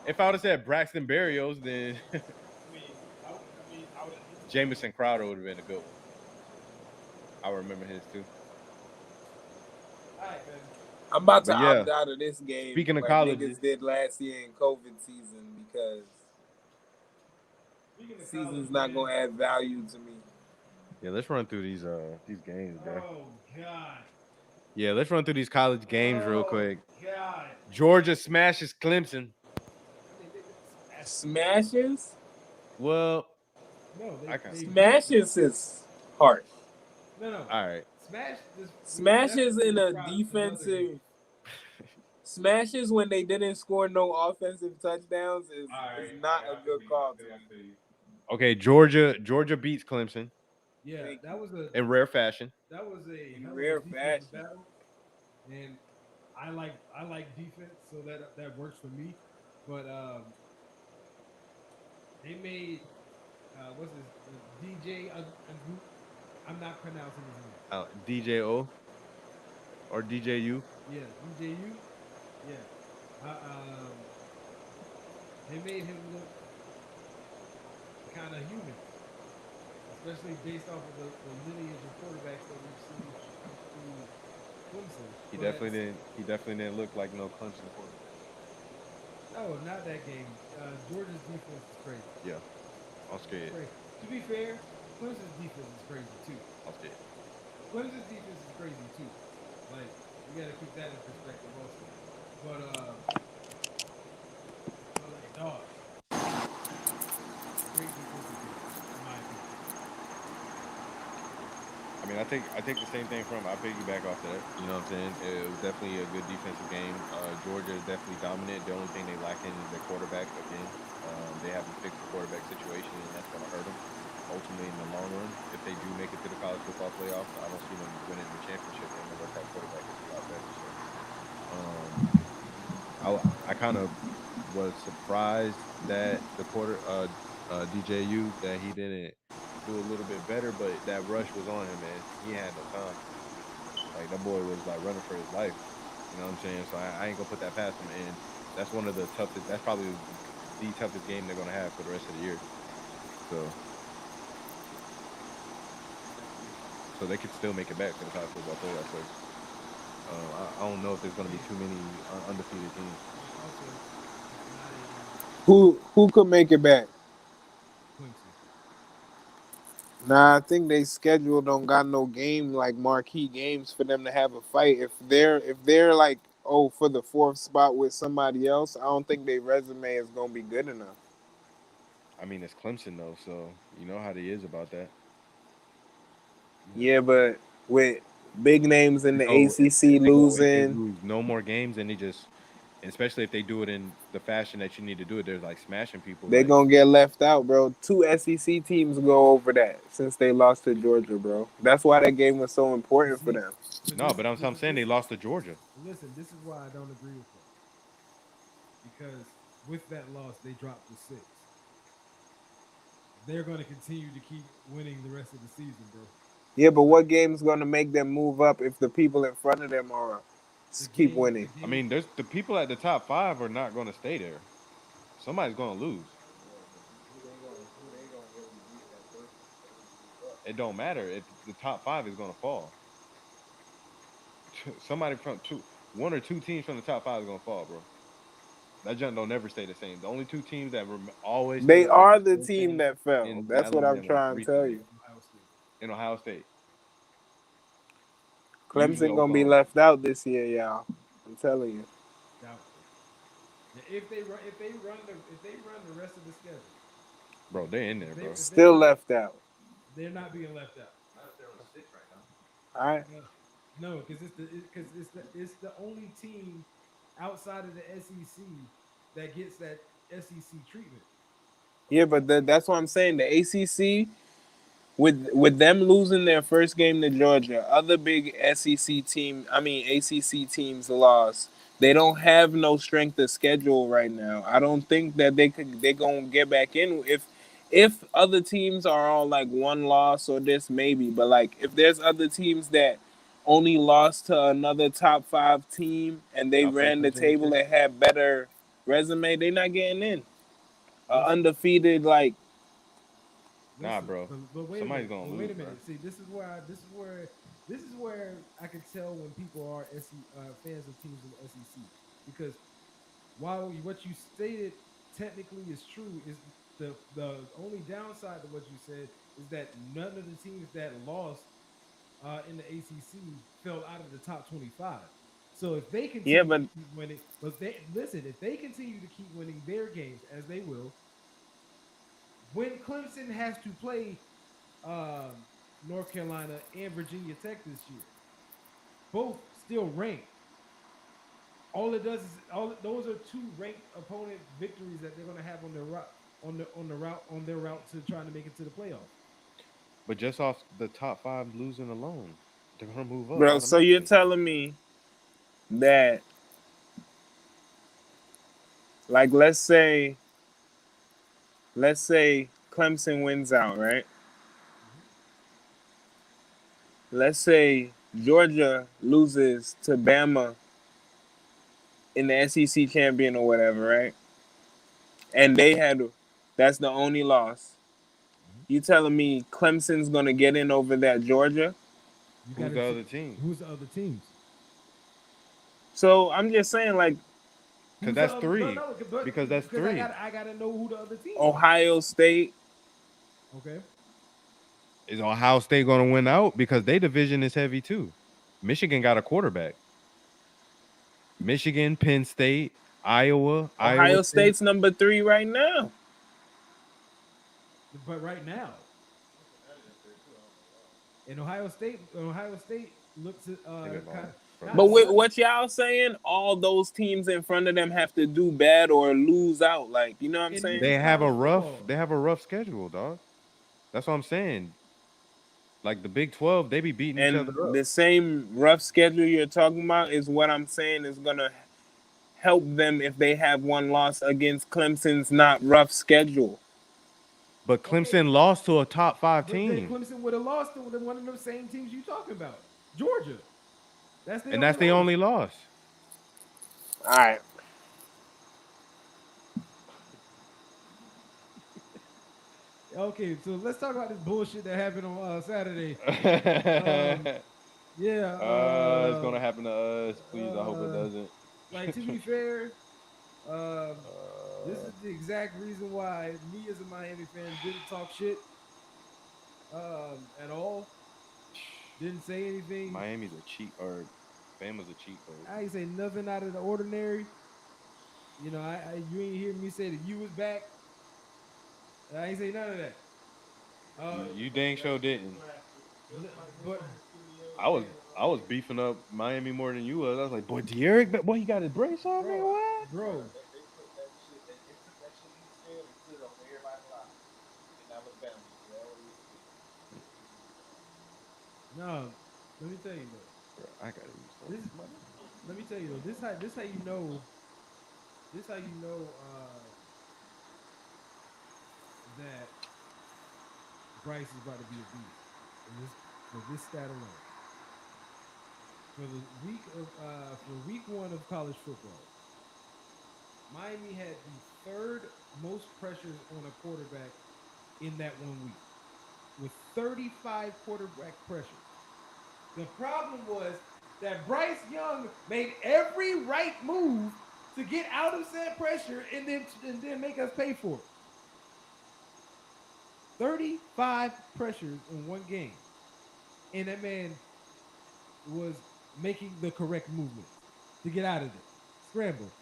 if I would have said Braxton Berrios, then I would at least give you. Jamison Crowder would have been a good one. I remember his too. All right, man. I'm about to But yeah, opt out of this game speaking of like colleges, niggas did last year in COVID season because Speaking of college, season's not man. gonna add value to me. yeah, let's run through these games, bro. oh god, Yeah, let's run through these college games real oh quick. god. Georgia smashes Clemson. I mean, they didn't smash Clemson. Smashes? Well, No, I can. they beat them. Smashes is harsh. No. All right. Smash this would Smashes definitely in a describe another game. defensive. Smashes when they didn't score no offensive touchdowns All is right, not I a feel good you. call to I me. feel you. Okay, Georgia beats Clemson Yeah, Thank that you. was a in rare fashion. that was a In hell of a rare defensive fashion. battle, and I like defense, so that works for me. But they made what's his DJ I'm not pronouncing his name. DJO or DJU. Yeah, DJU. Yeah, uh, um, they made him look kind of human, especially based off of the lineage of quarterbacks that we've seen come through Clemson. He But definitely didn't. He definitely didn't look like no Clemson quarterback. no, not that game. Georgia's defense is crazy. Yeah, I'm It's scared. crazy. To be fair, Clemson's defense is crazy too. I'm scared. Clemson's defense is crazy too. Like we got to keep that in perspective also. But like dog, great defensive game in my opinion. I mean, I take the same thing from. I piggyback off that. You know what I'm saying? It was definitely a good defensive game. Georgia is definitely dominant. The only thing they lacking is their quarterback. Again, they haven't fixed the quarterback situation, and that's going to hurt them ultimately in the long run. If they do make it to the college football playoffs, I don't see them winning the championship game unless that quarterback is a lot better. So, um, I kind of was surprised that the DJU that he didn't do a little bit better, but that rush was on him, man. He had no time. Like that boy was like running for his life. You know what I'm saying? So I ain't gonna put that past him. And that's one of the toughest. That's probably the toughest game they're gonna have for the rest of the year. So so they could still make it back to the college football playoff. So I don't know if there's gonna be too many undefeated teams. And also, it's not a Who could make it back? Clemson. Nah, I think they schedule don't got no game like marquee games for them to have a fight. If they're like for the fourth spot with somebody else, I don't think their resume is gonna be good enough. I mean, it's Clemson though, so you know how he is about that. Yeah, but with big names in the So ACC if they losing, lose no more games and they just, especially if they do it in the fashion that you need to do it, they're like smashing people. they're Like gonna get left out, bro. Two SEC teams go over that since they lost to Georgia, bro. That's why that game was so But important for see, them. but no, but I'm saying they lost to Georgia, listen, this is why I don't agree with that. Because with that loss, they dropped to six. They're going to continue to keep winning the rest of the season, bro. Yeah, but Like what game's gonna make them move up if the people in front of them are keep the winning? I game. mean, there's the people at the top five are not going to stay there. Somebody's going to lose. Yeah, but who they gonna really beat that person move up? It don't matter. The top five is going to fall. Somebody from one or two teams from the top five is going to fall, bro. That jump don't never stay the same. The only two teams that always stay They the same are is the team Clemson that fell. in That's what I'm Alabama trying to tell recently you. Ohio State. in Ohio State. Usually Clemson gonna be Oklahoma. left out this year, y'all. I'm telling you. Doubtful. Now, if they run the rest of the schedule, Bro, they're in if there, they bro. if they Still run, left out. they're not being left out. Not if they're on 6 right now. All right. No, no, because it's the only team outside of the SEC that gets that SEC treatment. Yeah, but that's what I'm saying. The ACC with them losing their first game to Georgia, other big ACC teams lost. They don't have no strength of schedule right now. I don't think that they're gonna get back in if other teams are all like one loss or this maybe, but like if there's other teams that only lost to another top five team and they Y'all play ran the Clemson this table year? and had better resume, they not getting in. Listen, Undefeated like Nah, listen, bro. but wait a Somebody's minute, gonna but wait lose, a bro. minute. See, this is where I can tell when people are fans of teams in the SEC because while what you stated technically is true, is the only downside to what you said is that none of the teams that lost in the ACC fell out of the top 25. So if they yeah, continue but to keep winning, but they listen, if they continue to keep winning their games as they will, when Clemson has to play North Carolina and Virginia Tech this year, both still ranked. All it does is all those are two ranked opponent victories that they're going to have on their route on their route to trying to make it to the playoffs. But just off the top five losing alone, they're gonna move up bro, so you're automatically. telling me that like let's say Clemson wins out, right? Mhm. Let's say Georgia loses to Bama in the SEC champion or whatever, right? And they had that's the only loss. Mhm. You telling me Clemson's gonna get in over that Georgia? You got Who's to the see other team? who's the other teams. So I'm just saying, like Because Who's the that's other? No, three. no, Because but that's because three. I got to know who the other teams are. Ohio State. Okay. Is Ohio State gonna win out? Because their division is heavy too. Michigan got a quarterback. Michigan, Penn State, Iowa Ohio State. State's number 3 right now. But right now, Cincinnati up there too. I don't know why. and Ohio State looks Think kind about of it for But them. with not. what y'all saying, all those teams in front of them have to do bad or lose out. Like, you know what I'm And this saying? is college They football. have a rough schedule, dog. That's what I'm saying. Like the Big 12, they be beating each other And up. the same rough schedule you're talking about is what I'm saying is gonna help them if they have one loss against Clemson's not rough schedule. But Okay, Clemson lost to a top five but then team. Clemson would have lost to one of them same teams you talking about, Georgia. That's the And only that's the loss. only loss. All right. Okay, so let's talk about this bullshit that happened on Saturday. Um, It's yeah, gonna happen to us. Please, I hope it uh, doesn't. like to be fair, um, this uh, is the exact reason why me as a Miami fan didn't talk shit at all. Didn't say anything. Miami's a cheat or Bama's a cheat code. I ain't say nothing out of the ordinary. You know, you ain't hear me say that you was back. I ain't say none of that. You Uh, you dang sure didn't. But I was I was beefing up Miami more than you was. I was like, boy, De'Aaron, boy, he got his brace on, man. bro, What? bro, They put that shit. They took that shit he said and put it on everybody's live in Alabama. They already said. no. Let me tell you though. Bro, I gotta use This something. let me tell you though. This how you know. This how you know that Bryce is about to be a beast. And this for this stat alone. For week 1 of college football, Miami had the third most pressures on a quarterback in that 1 week with 35 quarterback pressures. The problem was that Bryce Young made every right move to get out of said pressure and then make us pay for it. 35 pressures in one game. And that man was making the correct movements to get out of it. Scramble.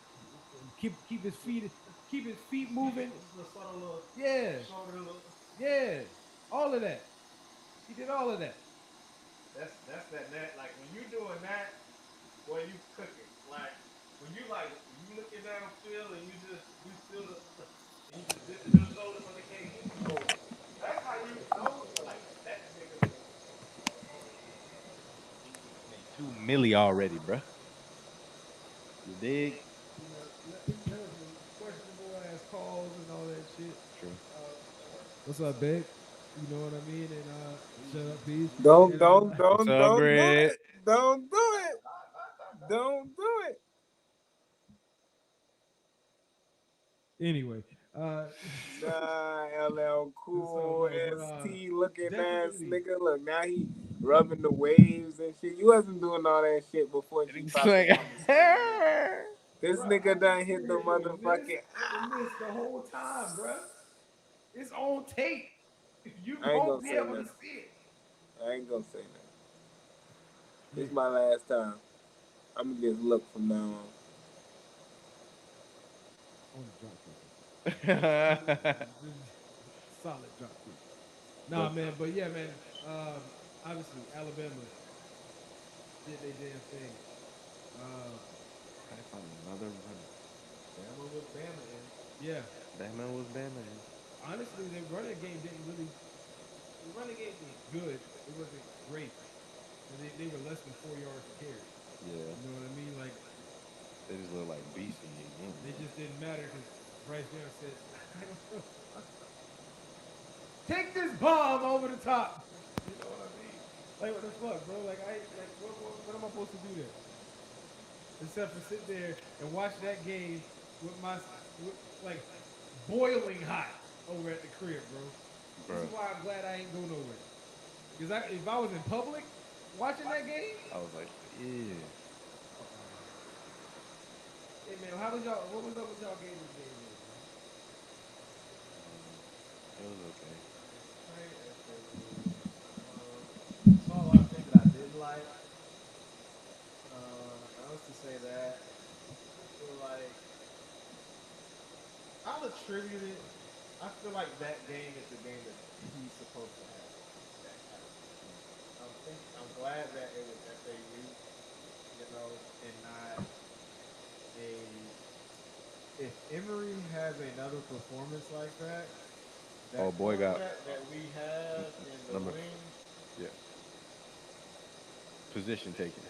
Keep his feet moving. Just a subtle little Yeah. shoulder look. Yeah. All of that. He did all of that. That's that net. Like when you doing that, boy, you cooking. Like when you looking downfield and you just do still the and you just dipping your shoulders when they can't get you. Boy, that's how you know. Like that nigga been Made 2 milli already, bro. You dig? There was some questionable ass calls and all that shit. True. What's up, babe? You know what I mean? And shut up, peace. Don't And don't What's don't up, don't do Greg? it. Don't do it. Don't do it. anyway, uh, Nah, LL so Cool, no, but ST looking ass definitely. nigga. Look, now he rubbing the waves and shit. You wasn't doing all that shit before And she he's popped like, up on the scene. This Bruh, I nigga can done sit hit the here doing this motherfucking. and this the whole time, bruh. It's on tape. You I ain't won't gonna be say able to nothing. see it. I ain't gonna say nothing. This Yeah, is my last time. I'ma just look from now on. on the drop kick. but Solid drop kick. Nah, man, but yeah, man. Obviously, Alabama did their damn thing. Um, I found another runner. Bama was Bama in. yeah, Batman was Batman. honestly, the running game didn't really. The running game was good. It wasn't great. They were less than 4 yards a carry. Yeah, You know what I mean? Like they just look like beasts in the game, they bro. just didn't matter because Bryce Young said, "I don't know. Take this bomb over the top." You know what I mean? Like what the fuck, bro? Like what am I supposed to do there? Except for sit there and watch that game with with, like boiling hot over at the crib, bro. This Bro, is why I'm glad I ain't go nowhere. Because if I was in public watching that game, I was like, yeah. fuck out of here. Hey man, how was y'all? What was up with y'all Gators game though, man? It was okay. Right as they were. I saw a lot of things that I didn't like. I was to say that I feel like I'll attribute it. I feel like that game is the game that he's supposed to have that caliber. I'm glad that it was FAU, and not a. If Emory has another performance like that, Oh, that boy got quarterback that we have in the number, wings, yeah, position taken.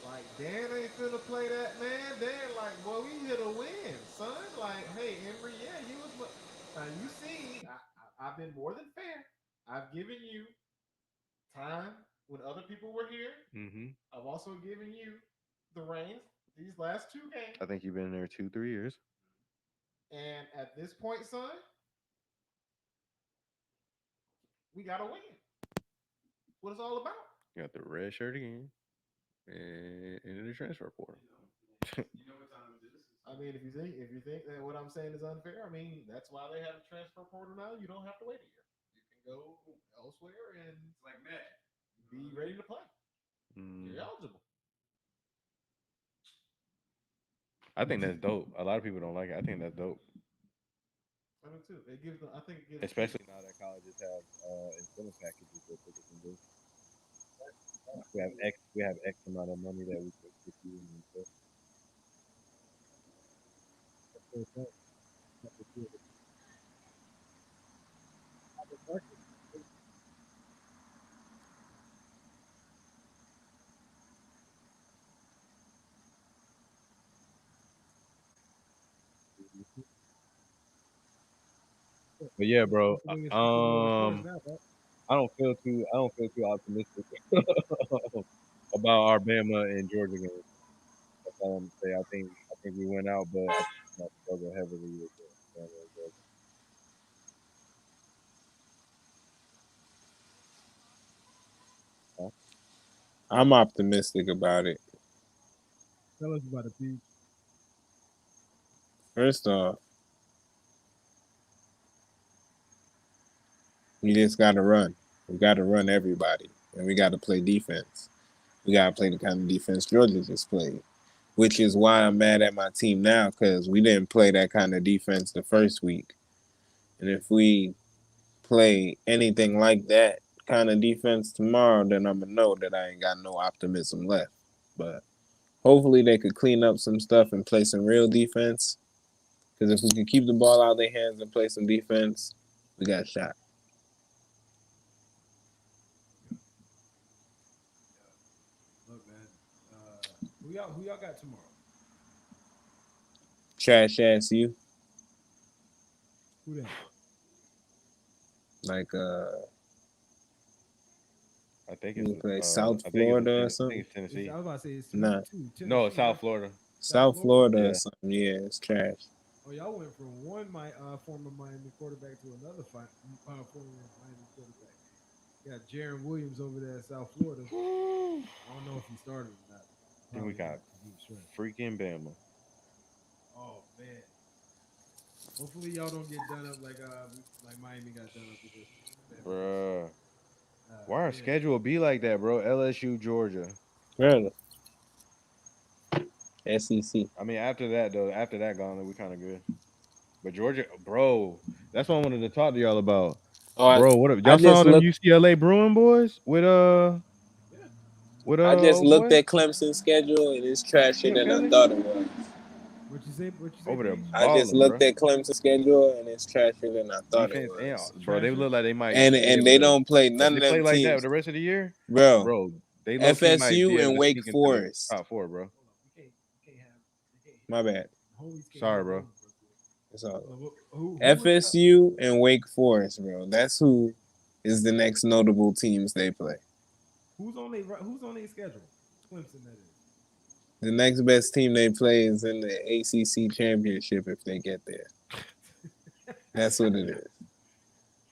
like Dan ain't finna play that man. Dan like, boy, we hit a win, son. Like, hey, Emory, yeah, you was. Now you seen, I've been more than fair. I've given you time when other people were here. Mm-hmm. I've also given you the reins these last two I games. think you've been there 2, 3 years. And at this point, son, we got to win. What it's all about. You got the red shirt again, and into the transfer portal. I mean, if you think that what I'm saying is unfair, I mean that's why they have a transfer portal now. You don't have to wait a year. You can go elsewhere and it's like magic. Be ready to play. You're Mm. eligible. I think that's dope. A lot of people don't like it. I think that's dope. I do too. It gives them. I think it gives. especially now that colleges have incentive packages that they can do. We have X amount of money that we can give you. And stuff. But yeah, bro. That's the way it's supposed to go in sports now, bro. I don't feel too optimistic about our Bama and Georgia game. That's all I'm gonna say. I think we went out, but I think we might struggle heavily with Bama and Georgia. Huh? I'm optimistic about it. Tell us about it, Pete. First off, we just got to run. We got to run everybody, and we got to play defense. We got to play the kind of defense Georgia just played, which is why I'm mad at my team now because we didn't play that kind of defense the first week. And if we play anything like that kind of defense tomorrow, then I'm going to know that I ain't got no optimism left. But hopefully they could clean up some stuff and play some real defense. Because if we can keep the ball out of their hands and play some defense, we got a shot. Look, man. Who y'all got tomorrow? Trash ass you. Who that? Like, I think it's we play South I think it's Florida or I think something. it's Tennessee. I was about to say it's Nah. Tennessee, No, South right? Florida. South Florida? Florida or Yeah. something. Yeah, it's trash. Oh, y'all went from one former Miami quarterback to another former Miami quarterback. Got Jaron Williams over there at South Florida. I don't know if he started or not. Then we Probably got not because he was trash. freaking Bama. Oh man. Hopefully y'all don't get done up like Miami got done up against Bama. Bruh. Why our Man. schedule be like that, bro? LSU, Georgia. Really? SEC. I mean, after that though, after that gauntlet, we kind of good. But Georgia, bro, that's what I wanted to talk to y'all about. Oh, Bro, what up? I Y'all saw just them looked. UCLA Bruin boys with Yeah. I just old looked boy? at Clemson's schedule and it's trashier Yeah, than I Kelly thought it was. What you say? What you say, over there Peach? I just balling, looked bro. at Clemson's schedule and it's trashier than I thought it Defense and was. bro, they Trasher? look like they might be And able they to. don't play If none they of play them like that teams, the rest of the year, bro. bro, they low key might be FSU able and to Wake sneak into the Forest. top four, bro. Hold on. We can't have. They can't. My bad. Homies can't Sorry, hit bro. homies. That's all. Hold on. Who is FSU and Wake Forest, bro. That's who is the next notable teams they play. who's on their schedule? Clemson, that is. The next best team they play is in the ACC championship if they get there. That's what it is,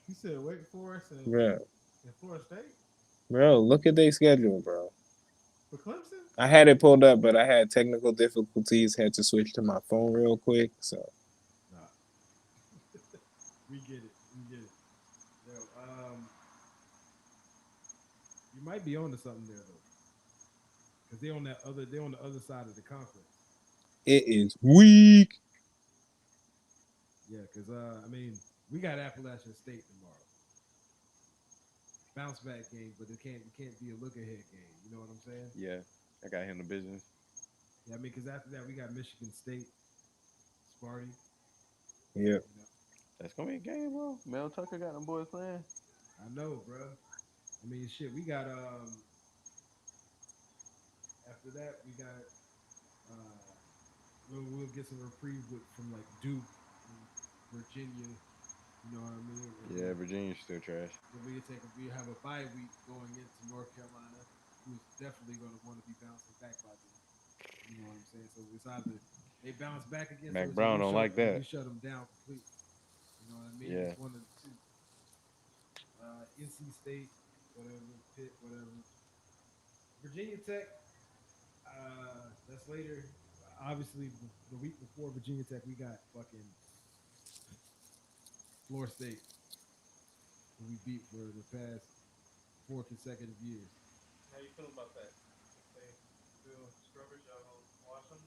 You said Wake Forest bro. and Florida State Bro, look at their schedule, bro. for Clemson. I had it pulled up, but I had technical difficulties. Had to switch to my phone real quick. So Nah. We get it. Yo, you might be on to something there though, because they're on the other side of the conference. it is weak. Yeah, because I mean, we got Appalachian State tomorrow. Bounce back game, but it can't be a look ahead game. You know what I'm saying? Yeah, I got him the business. Yeah, I mean, because after that we got Michigan State, Sparty. Yeah. You know, That's gonna be a game, bro. Mel Tucker got them boys playing. I know, bro. I mean, shit. We got after that we got we'll get some reprieve from like Duke, and Virginia. You know what I mean? And Yeah, Virginia's still trash. then we have a bye week going into North Carolina, who's definitely going to want to be bouncing back by then. You know what I'm saying? So it's either they bounce back against Mac us, Brown don't like or that. we shut them down completely. You know what I mean? Yeah, It's one of the two. NC State, whatever, Pitt, whatever. Virginia Tech, that's later. Obviously, the week before Virginia Tech, we got fucking Florida State, who we beat for the past 4 consecutive years. How you feel about that? They still scrubbers. Y'all gonna watch them?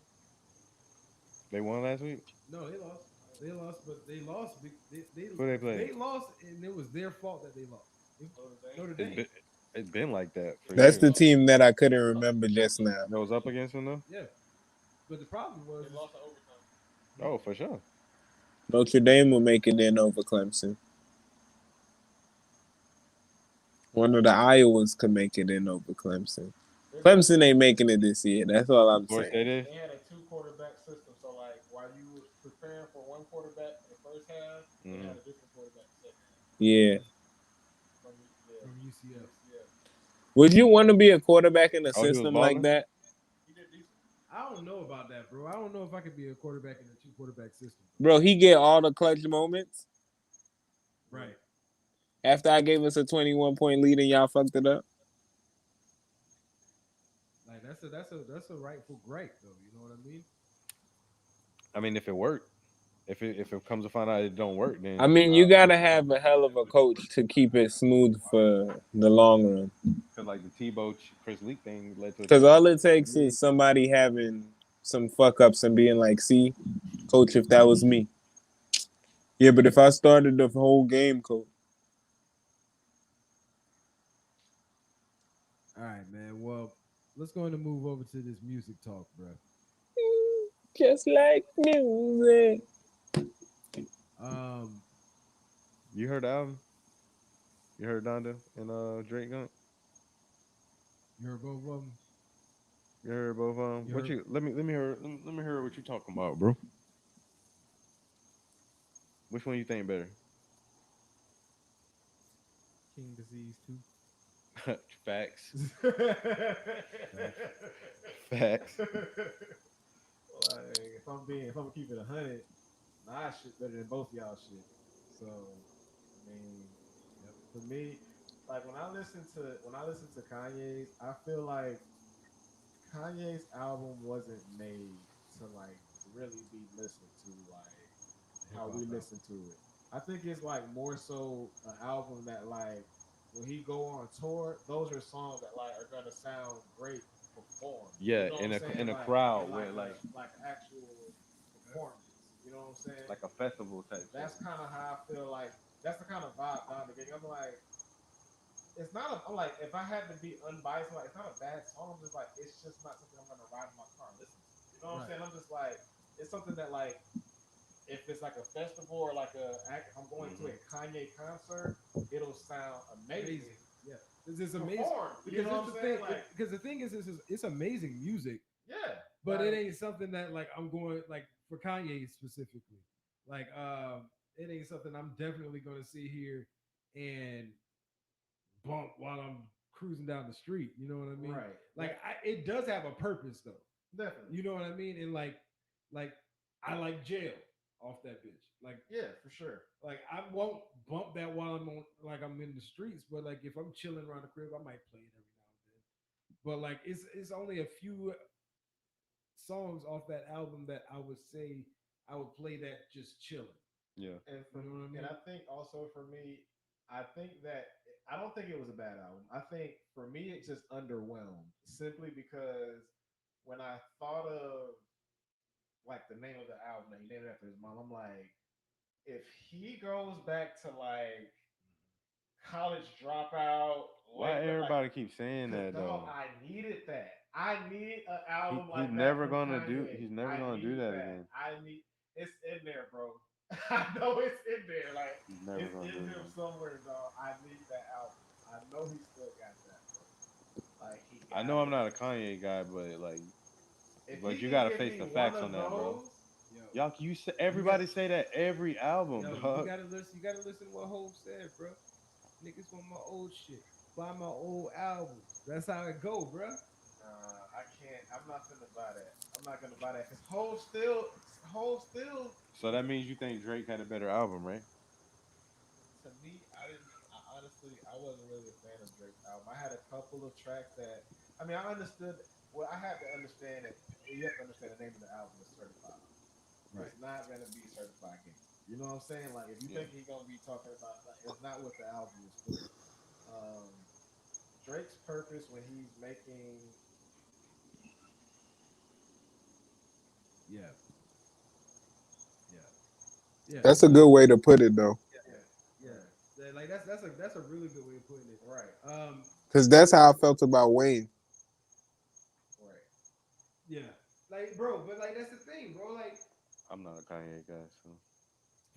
they won last week. No, they lost. They lost, but they lost. Who they play? They lost, and it was their fault that they lost. Notre It's Dame. been it's been like that for That's years. the team that I couldn't remember just now. That was up against them though. Yeah, but the problem was, They lost in overtime. Oh, for sure. Notre Dame will make it in over Clemson. One of the Iowas could make it in over Clemson. Clemson ain't making it this year. That's all I'm Florida saying. State is. They had a 2 quarterback system, so like while you was preparing for one quarterback in the first half, they had a different quarterback in the second half. Yeah. From from UCF. UCF. Would you want to be a quarterback in a Oh, he was system like balling. that? He did decent. I don't know about that, bro. I don't know if I could be a quarterback in a 2 quarterback system. Bro, he get all the clutch moments. Right. After I gave us a 21-point lead and y'all fucked it up. Like that's a rightful gripe, though. You know what I mean? I mean, if it worked, if it comes to find out it don't work, then I mean, you gotta have a hell of a coach to keep it smooth for the long run. because like the Tebow Chris Leak thing led to. Because all it takes is somebody having some fuck ups and being like, "See, coach, if that was me." Yeah, but if I started the whole game, coach. All right, man. Well, let's go ahead and move over to this music talk, bro. Just like music. Um, You heard the album? You heard Donda and Drake Gun? you heard both of them. You heard both of them? You What heard- you let me hear what you talking about, bro. Which one you think better? King Disease 2. Facts. Like, Facts. if I'm keeping 100, my shit better than both y'all shit. So, I mean, for me, like when I listen to Kanye's, I feel like Kanye's album wasn't made to like really be listened to like how we listen to it. I think it's like more so an album that like when he go on tour, those are songs that like are gonna sound great performed. Yeah, You know what in I'm a saying? in a Like crowd in where like actual performance. You know what I'm saying? like a festival type. That's kind of how I feel like that's the kind of vibe Don the Gang. I'm like, it's not. I'm like, if I had to be unbiased, I'm like, it's not a bad song. I'm just like, it's just not something I'm gonna ride in my car and listen to. You know what I'm saying? I'm just like, it's something that like, if it's like a festival or like if I'm going to a Kanye concert, it'll sound amazing. Yeah, it's amazing. Performed. Because You know it's what the I'm thing. saying? Like, Because the thing is, it's amazing music, yeah, but like, it ain't something that like I'm going like for Kanye specifically. Like, it ain't something I'm definitely going to sit here and bump while I'm cruising down the street. You know what I mean? right. Like, it does have a purpose though. Definitely. You know what I mean? And like I like jail off that bitch. Like, Yeah, for sure. like I won't bump that while I'm on, like I'm in the streets, but like if I'm chilling around the crib, I might play it every now and then. But like it's only a few songs off that album that I would say I would play that just chilling. Yeah. And You know what I mean? and I think also for me, I think that I don't think it was a bad album. I think for me it just underwhelmed simply because when I thought of like the name of the album that he named it after his mom, I'm like, if he goes back to like college dropout, Why like, everybody keep saying that dog, though? I needed that. I need an He, album he's like that never from gonna do. Kanye. He's never I gonna do need that that. again. I need. It's in there, bro. I know it's in there. Like He's never it's gonna do in it him again. somewhere, dog. I need that album. I know he still got that, bro. Like he I got know I'm it. not a Kanye guy, but like, If but he you can gotta give face me the one facts of on that, bro. those, Yo, Y'all, you say you got everybody say that every album, yo, you dog. gotta listen. You gotta listen to what Hope said, bro. Niggas want my old shit. Buy my old albums. That's how it go, bro. I can't. I'm not gonna buy that. I'm not gonna buy that because Hove still So that means you think Drake had a better album, right? to me, I didn't. Honestly, I wasn't really a fan of Drake's album. I had a couple of tracks that, I mean, I understood. Well, I had to understand that you have to understand the name of the album is Certified. Right. It's not gonna be Certified Gangster. You know what I'm saying? Like, if you Yeah. think he's gonna be talking about, like, it's not what the album is for. Um, Drake's purpose when he's making, Yeah. Yeah. Yeah, That's a good way to put it though, yeah, yeah. Like that's a really good way of putting it. Right. because that's how I felt about Wayne. Right. Yeah, like bro, but like that's the thing, bro. Like I'm not a Kanye guy, so for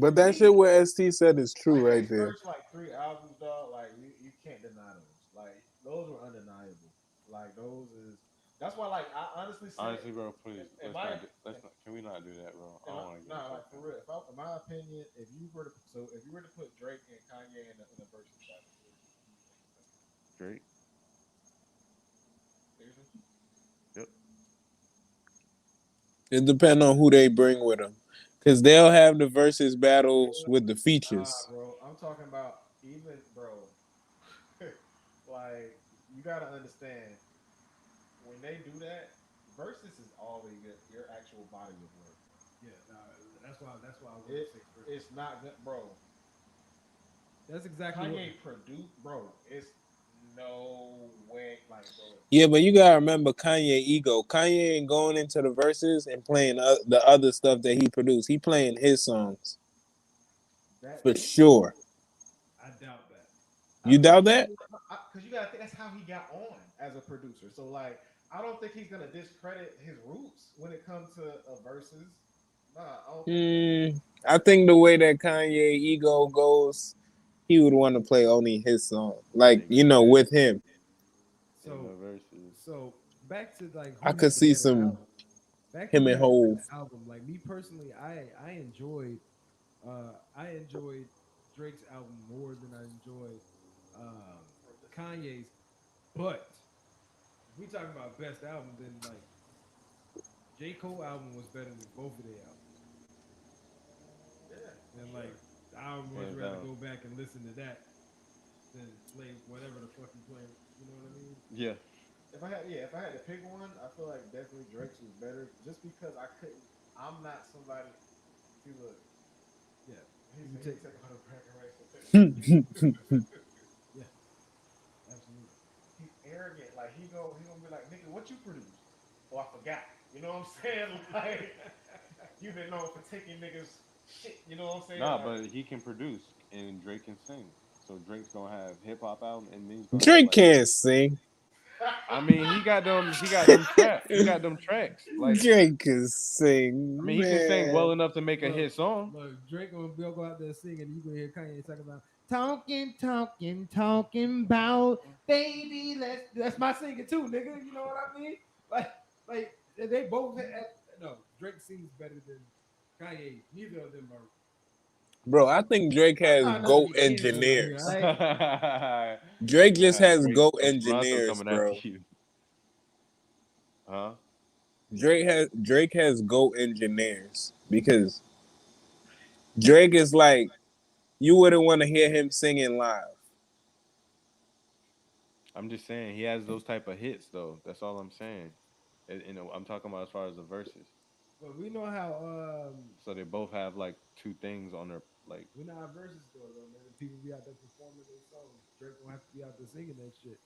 But that shit me, what ST said is true right Kanye's there. first like three albums, dog, like you can't deny those. Like those were undeniable. Like those is that's why like I honestly say honestly, bro, please in my let's not can we not do that, bro? I in don't my want to get no into like it. for real. If I, in my opinion, if you were to put Drake and Kanye in a versus battle, who you think is better? Drake. Seriously? Yep. It depends on who they bring with them, because they'll have the versus battles with the Nah, features. bro. I'm talking about even bro. Like you gotta understand when they do that, versus is always your actual body of work, bro. yeah, nah, that's why I wouldn't It say versus. it's not good, bro. That's exactly what. Kanye produced, bro. It's no way, like, bro. Yeah, but you gotta remember Kanye ego. Kanye ain't going into the verses and playing the other stuff that he produced. He playing his songs That for sure. I doubt that. I You think doubt he that? will, because you gotta think that's how he got on as a producer. So like, I don't think he's gonna discredit his roots when it comes to a versus. Nah, I don't think that. I think the way that Kanye ego goes, he would want to play only his song, like with Exactly. him. In the So, verses. so back to like I who could had the see better some album. Back to him who and had the Hove. better album. Like me personally, I enjoyed Drake's album more than I enjoyed um, Kanye's. But if we talking about best album, then like J. Cole album was better than both of their albums. Yeah, for And like sure. I would much Hands rather down. go back and listen to that than play whatever the fuck you playing. You know what I mean? Yeah. If I had to pick one, I feel like definitely Drake's was better, just because I couldn't. I'm not somebody. See, look, Yeah. he You said he take take all the bragging rights and take yeah, yeah, absolutely. he's arrogant. Like he gonna be like, nigga, what you produce? Oh, I forgot. You know what I'm saying? Like you've been known for taking niggas shit. You know what I'm saying? Nah, Like but he can produce and Drake can sing. So Drake's gonna have hip hop album and then he's gonna have Drake like can't sing. I mean he got them tracks. Like Drake can I sing, mean he can sing well man. enough to make a Look, hit song. look, Drake gonna go out there singing, and you gonna hear Kanye talking about talking about baby. That's my singing too, nigga. You know what I mean? Like they both. No, Drake sings better than Kanye. Neither of them are. Bro, I think Drake I'm has trying not to GOAT be canceled out here. All engineers. right. Drake You're gonna just have has Drake GOAT from Toronto engineers, coming after bro. you. Huh? Drake has GOAT engineers because Drake is like you wouldn't want to hear him singing live. I'm just saying he has those type of hits though. That's all I'm saying. You know, I'm talking about as far as the verses. But we know how So they both have like two things on their like. we know how verses go though, man. The people be out there performing their songs. Drake gonna have to be out there singing that shit.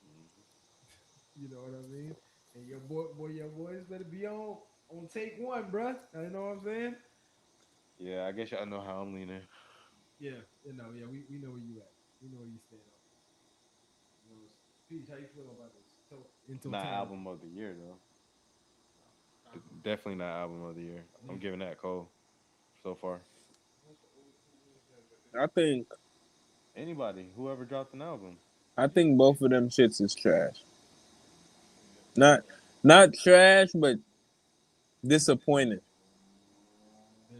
Mhm. You know what I mean? And your boys better be on take one, bruh. You know what I'm saying? Yeah, I guess y'all know how I'm leaning. Yeah, yeah, we know where you at. We know where you stand on this. You know, Peach, how you feel about this? In Not totality. album of the year though. nah, Definitely not album of the year. I'm Neither. giving that Cole so far. who's that that I think Anybody, whoever dropped an album. I think both of them shits is trash. yeah, for Not sure. not trash, but disappointing. There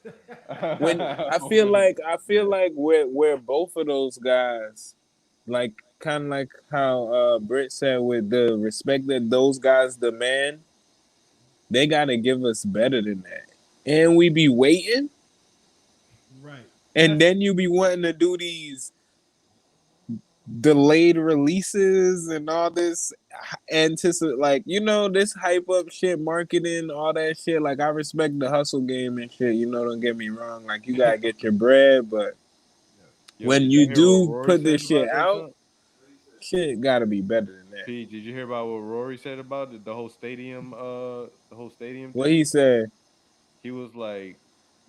we go. When I feel like where both of those guys, like kind of like how Britt said, with the respect that those guys demand, they gotta give us better than that. And we be waiting, right. and then you be wanting to do these delayed releases and all this anticipate, like this hype up shit, marketing, all that shit. Like I respect the hustle game and shit. Don't get me wrong. Like you gotta get your bread, but Yeah. Yo, when did you y'all hear what do Rory put this said shit about that out, joint? What he said? shit gotta be better than that. P, did you hear about what Rory said about it? The whole stadium What he thing? said? He was like,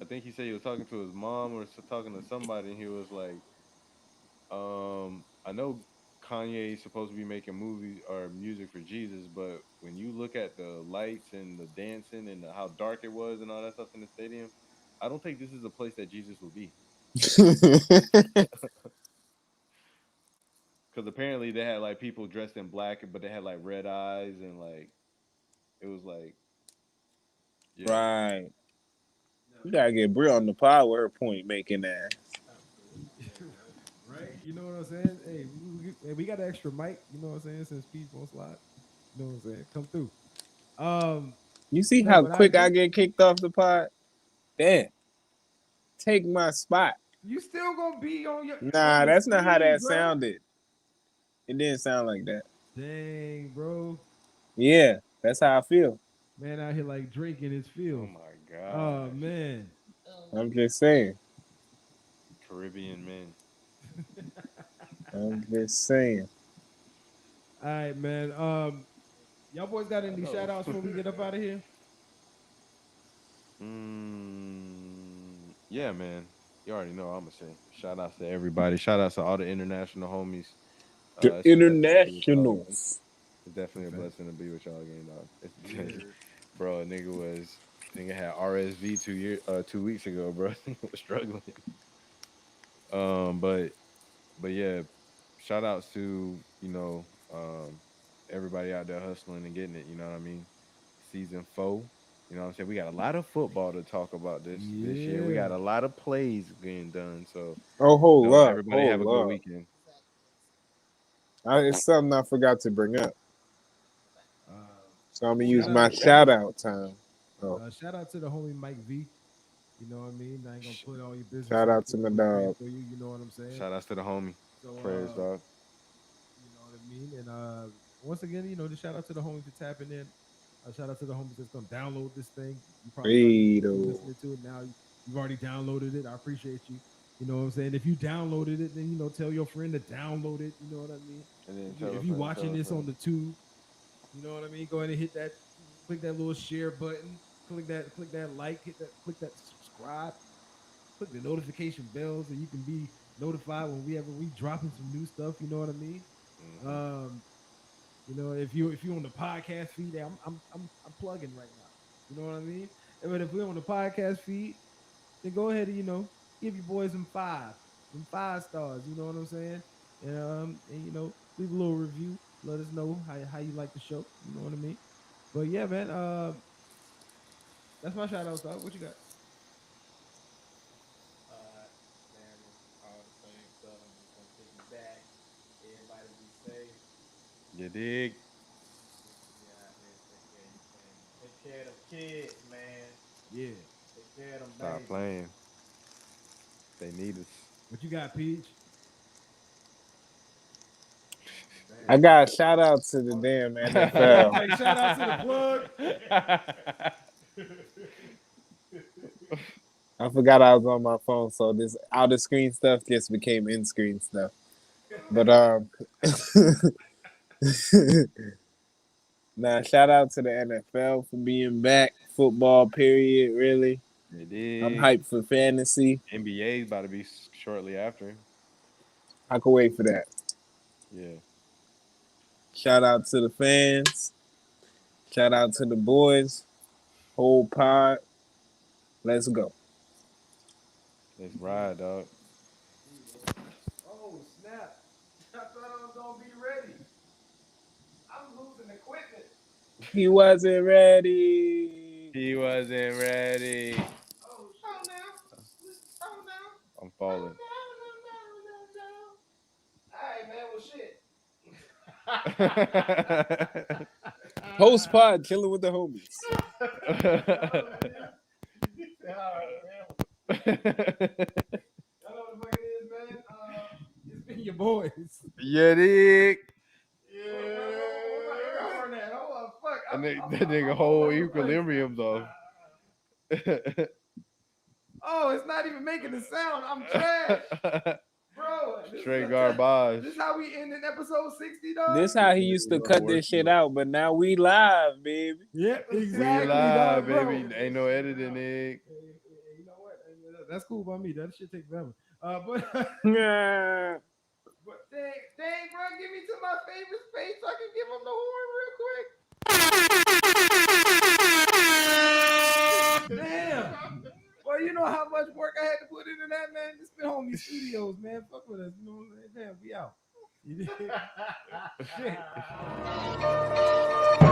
I think he said he was talking to his mom or talking to somebody, and he was like, I know Kanye is supposed to be making movies or music for Jesus, but when you look at the lights and the dancing and how dark it was and all that stuff in the stadium, I don't think this is a place that Jesus would be. Because apparently they had like people dressed in black, but they had like red eyes and like it was like, yeah, Right. No, You gotta get Brie on the pod with her point making that. absolutely. Right? You know what I'm saying? Hey, we got an extra mic. You know what I'm saying? Since Peach won't slide. You know what I'm saying? Come through. Um, You see no, how but I quick I agree. get kicked off the pod? Damn. Take my spot. You still gonna be on Nah, the that's not how screen, that bro. sounded. It didn't sound like that. Dang, bro. Yeah, that's how I feel. Man out here like Drake in his oh field. my Oh gosh, man. I'm just saying. Caribbean men. I'm just saying. All right, man. Y'all boys got I any know. shout outs before we get up out of here? Yeah, man. You already know what I'm gonna say. Shout outs to everybody. Shout outs to all the international homies. The It's a blessing to be with y'all again. internationals. It's definitely a Facts. blessing to be with y'all again, dog. It's, Yeah. bro, nigga had RSV 2 weeks ago, bro. Nigga was struggling. Um, but but yeah, shout outs to everybody out there hustling and getting it. You know what I mean? Season 4. You know what I'm saying? We got a lot of football to talk about this year. We Yeah. got a lot of plays getting done. So Oh, hold up. everybody have a Hold good up. weekend. It's something I forgot to bring up. So I'm going to use Shout my out. shout out time. Oh, Shout out to the homie Mike V. You know what I mean? I ain't gonna Sh- put all your business shout out out to there my for you, dog. for you. You know what I'm saying? Shout outs to the homie. So, Prayers, dog. you know what I mean? And once again, just shout out to the homies for tapping in. Shout out to the homies that's gonna download this thing. You probably already been Fredo. listening to it now. You've already downloaded it. I appreciate you. You know what I'm saying? If you downloaded it, then tell your friend to download it. You know what I mean? And then If tell a you friend, watching tell a this on friend. the tube, you know what I mean? Go ahead and click that little share button, click that like, click that subscribe, click the notification bell so you can be notified when we dropping some new stuff. You know what I mean? Hmm. Um, if you on the podcast feed, I'm plugging right now. You know what I mean? But if we're on the podcast feed, then go ahead and give your boys some 5 stars. You know what I'm saying? And leave a little review. Let us know how you like the show. You know what I mean? But yeah, man. That's my shout out, dog. What you got? Man, all the same stuff. I'm just gonna piggyback. Everybody be safe. You dig? Just be out here, take care of your family. Take care of them kids, man. Yeah. Take care of them Stop babies. playing. They need us. What you got, Peach? I Damn. got a shout out to the damn NFL. Hey, shout out to the plug. I forgot I was on my phone, so this out of screen stuff just became in screen stuff. But nah, shout out to the NFL for being back. Football period, really. They I'm dig. hyped for fantasy. NBA is about to be shortly after. I can wait for that. Yeah. Shout out to the fans. Shout out to the boys. Whole pod. Let's go. Let's ride, dog. Oh snap! I thought I was gonna be ready. I'm losing equipment. He wasn't ready. He wasn't ready. Oh Oh shit! no. Oh no. I'm Oh falling. no, no, no, no, no. All right, man. Well, shit. Host pod chilling with the homies. Oh man. Y'all know what the fuck it is, man. It's been your boys. You dig? Where my air horn at? Hold on, fuck. That nigga I'm all whole over the place. equilibrium's off. Oh, it's not even making a sound. I'm trash, bro. Straight garbage. This how we end in episode 60, dog. This how he used to cut this shit out, but now we live, baby. Yep, We exactly, live, dog, baby. bro. Ain't no editing, nigga. You know what? That's cool by me. That shit take forever. But Yeah. but dang, bro, give me to my favorite space so I can give him the horn real quick. Damn. Well, you know how much work I had to put into that, man. It's been Homie Studios, man. Fuck with us. You know what I'm saying? Damn, we out. You dig? Shit.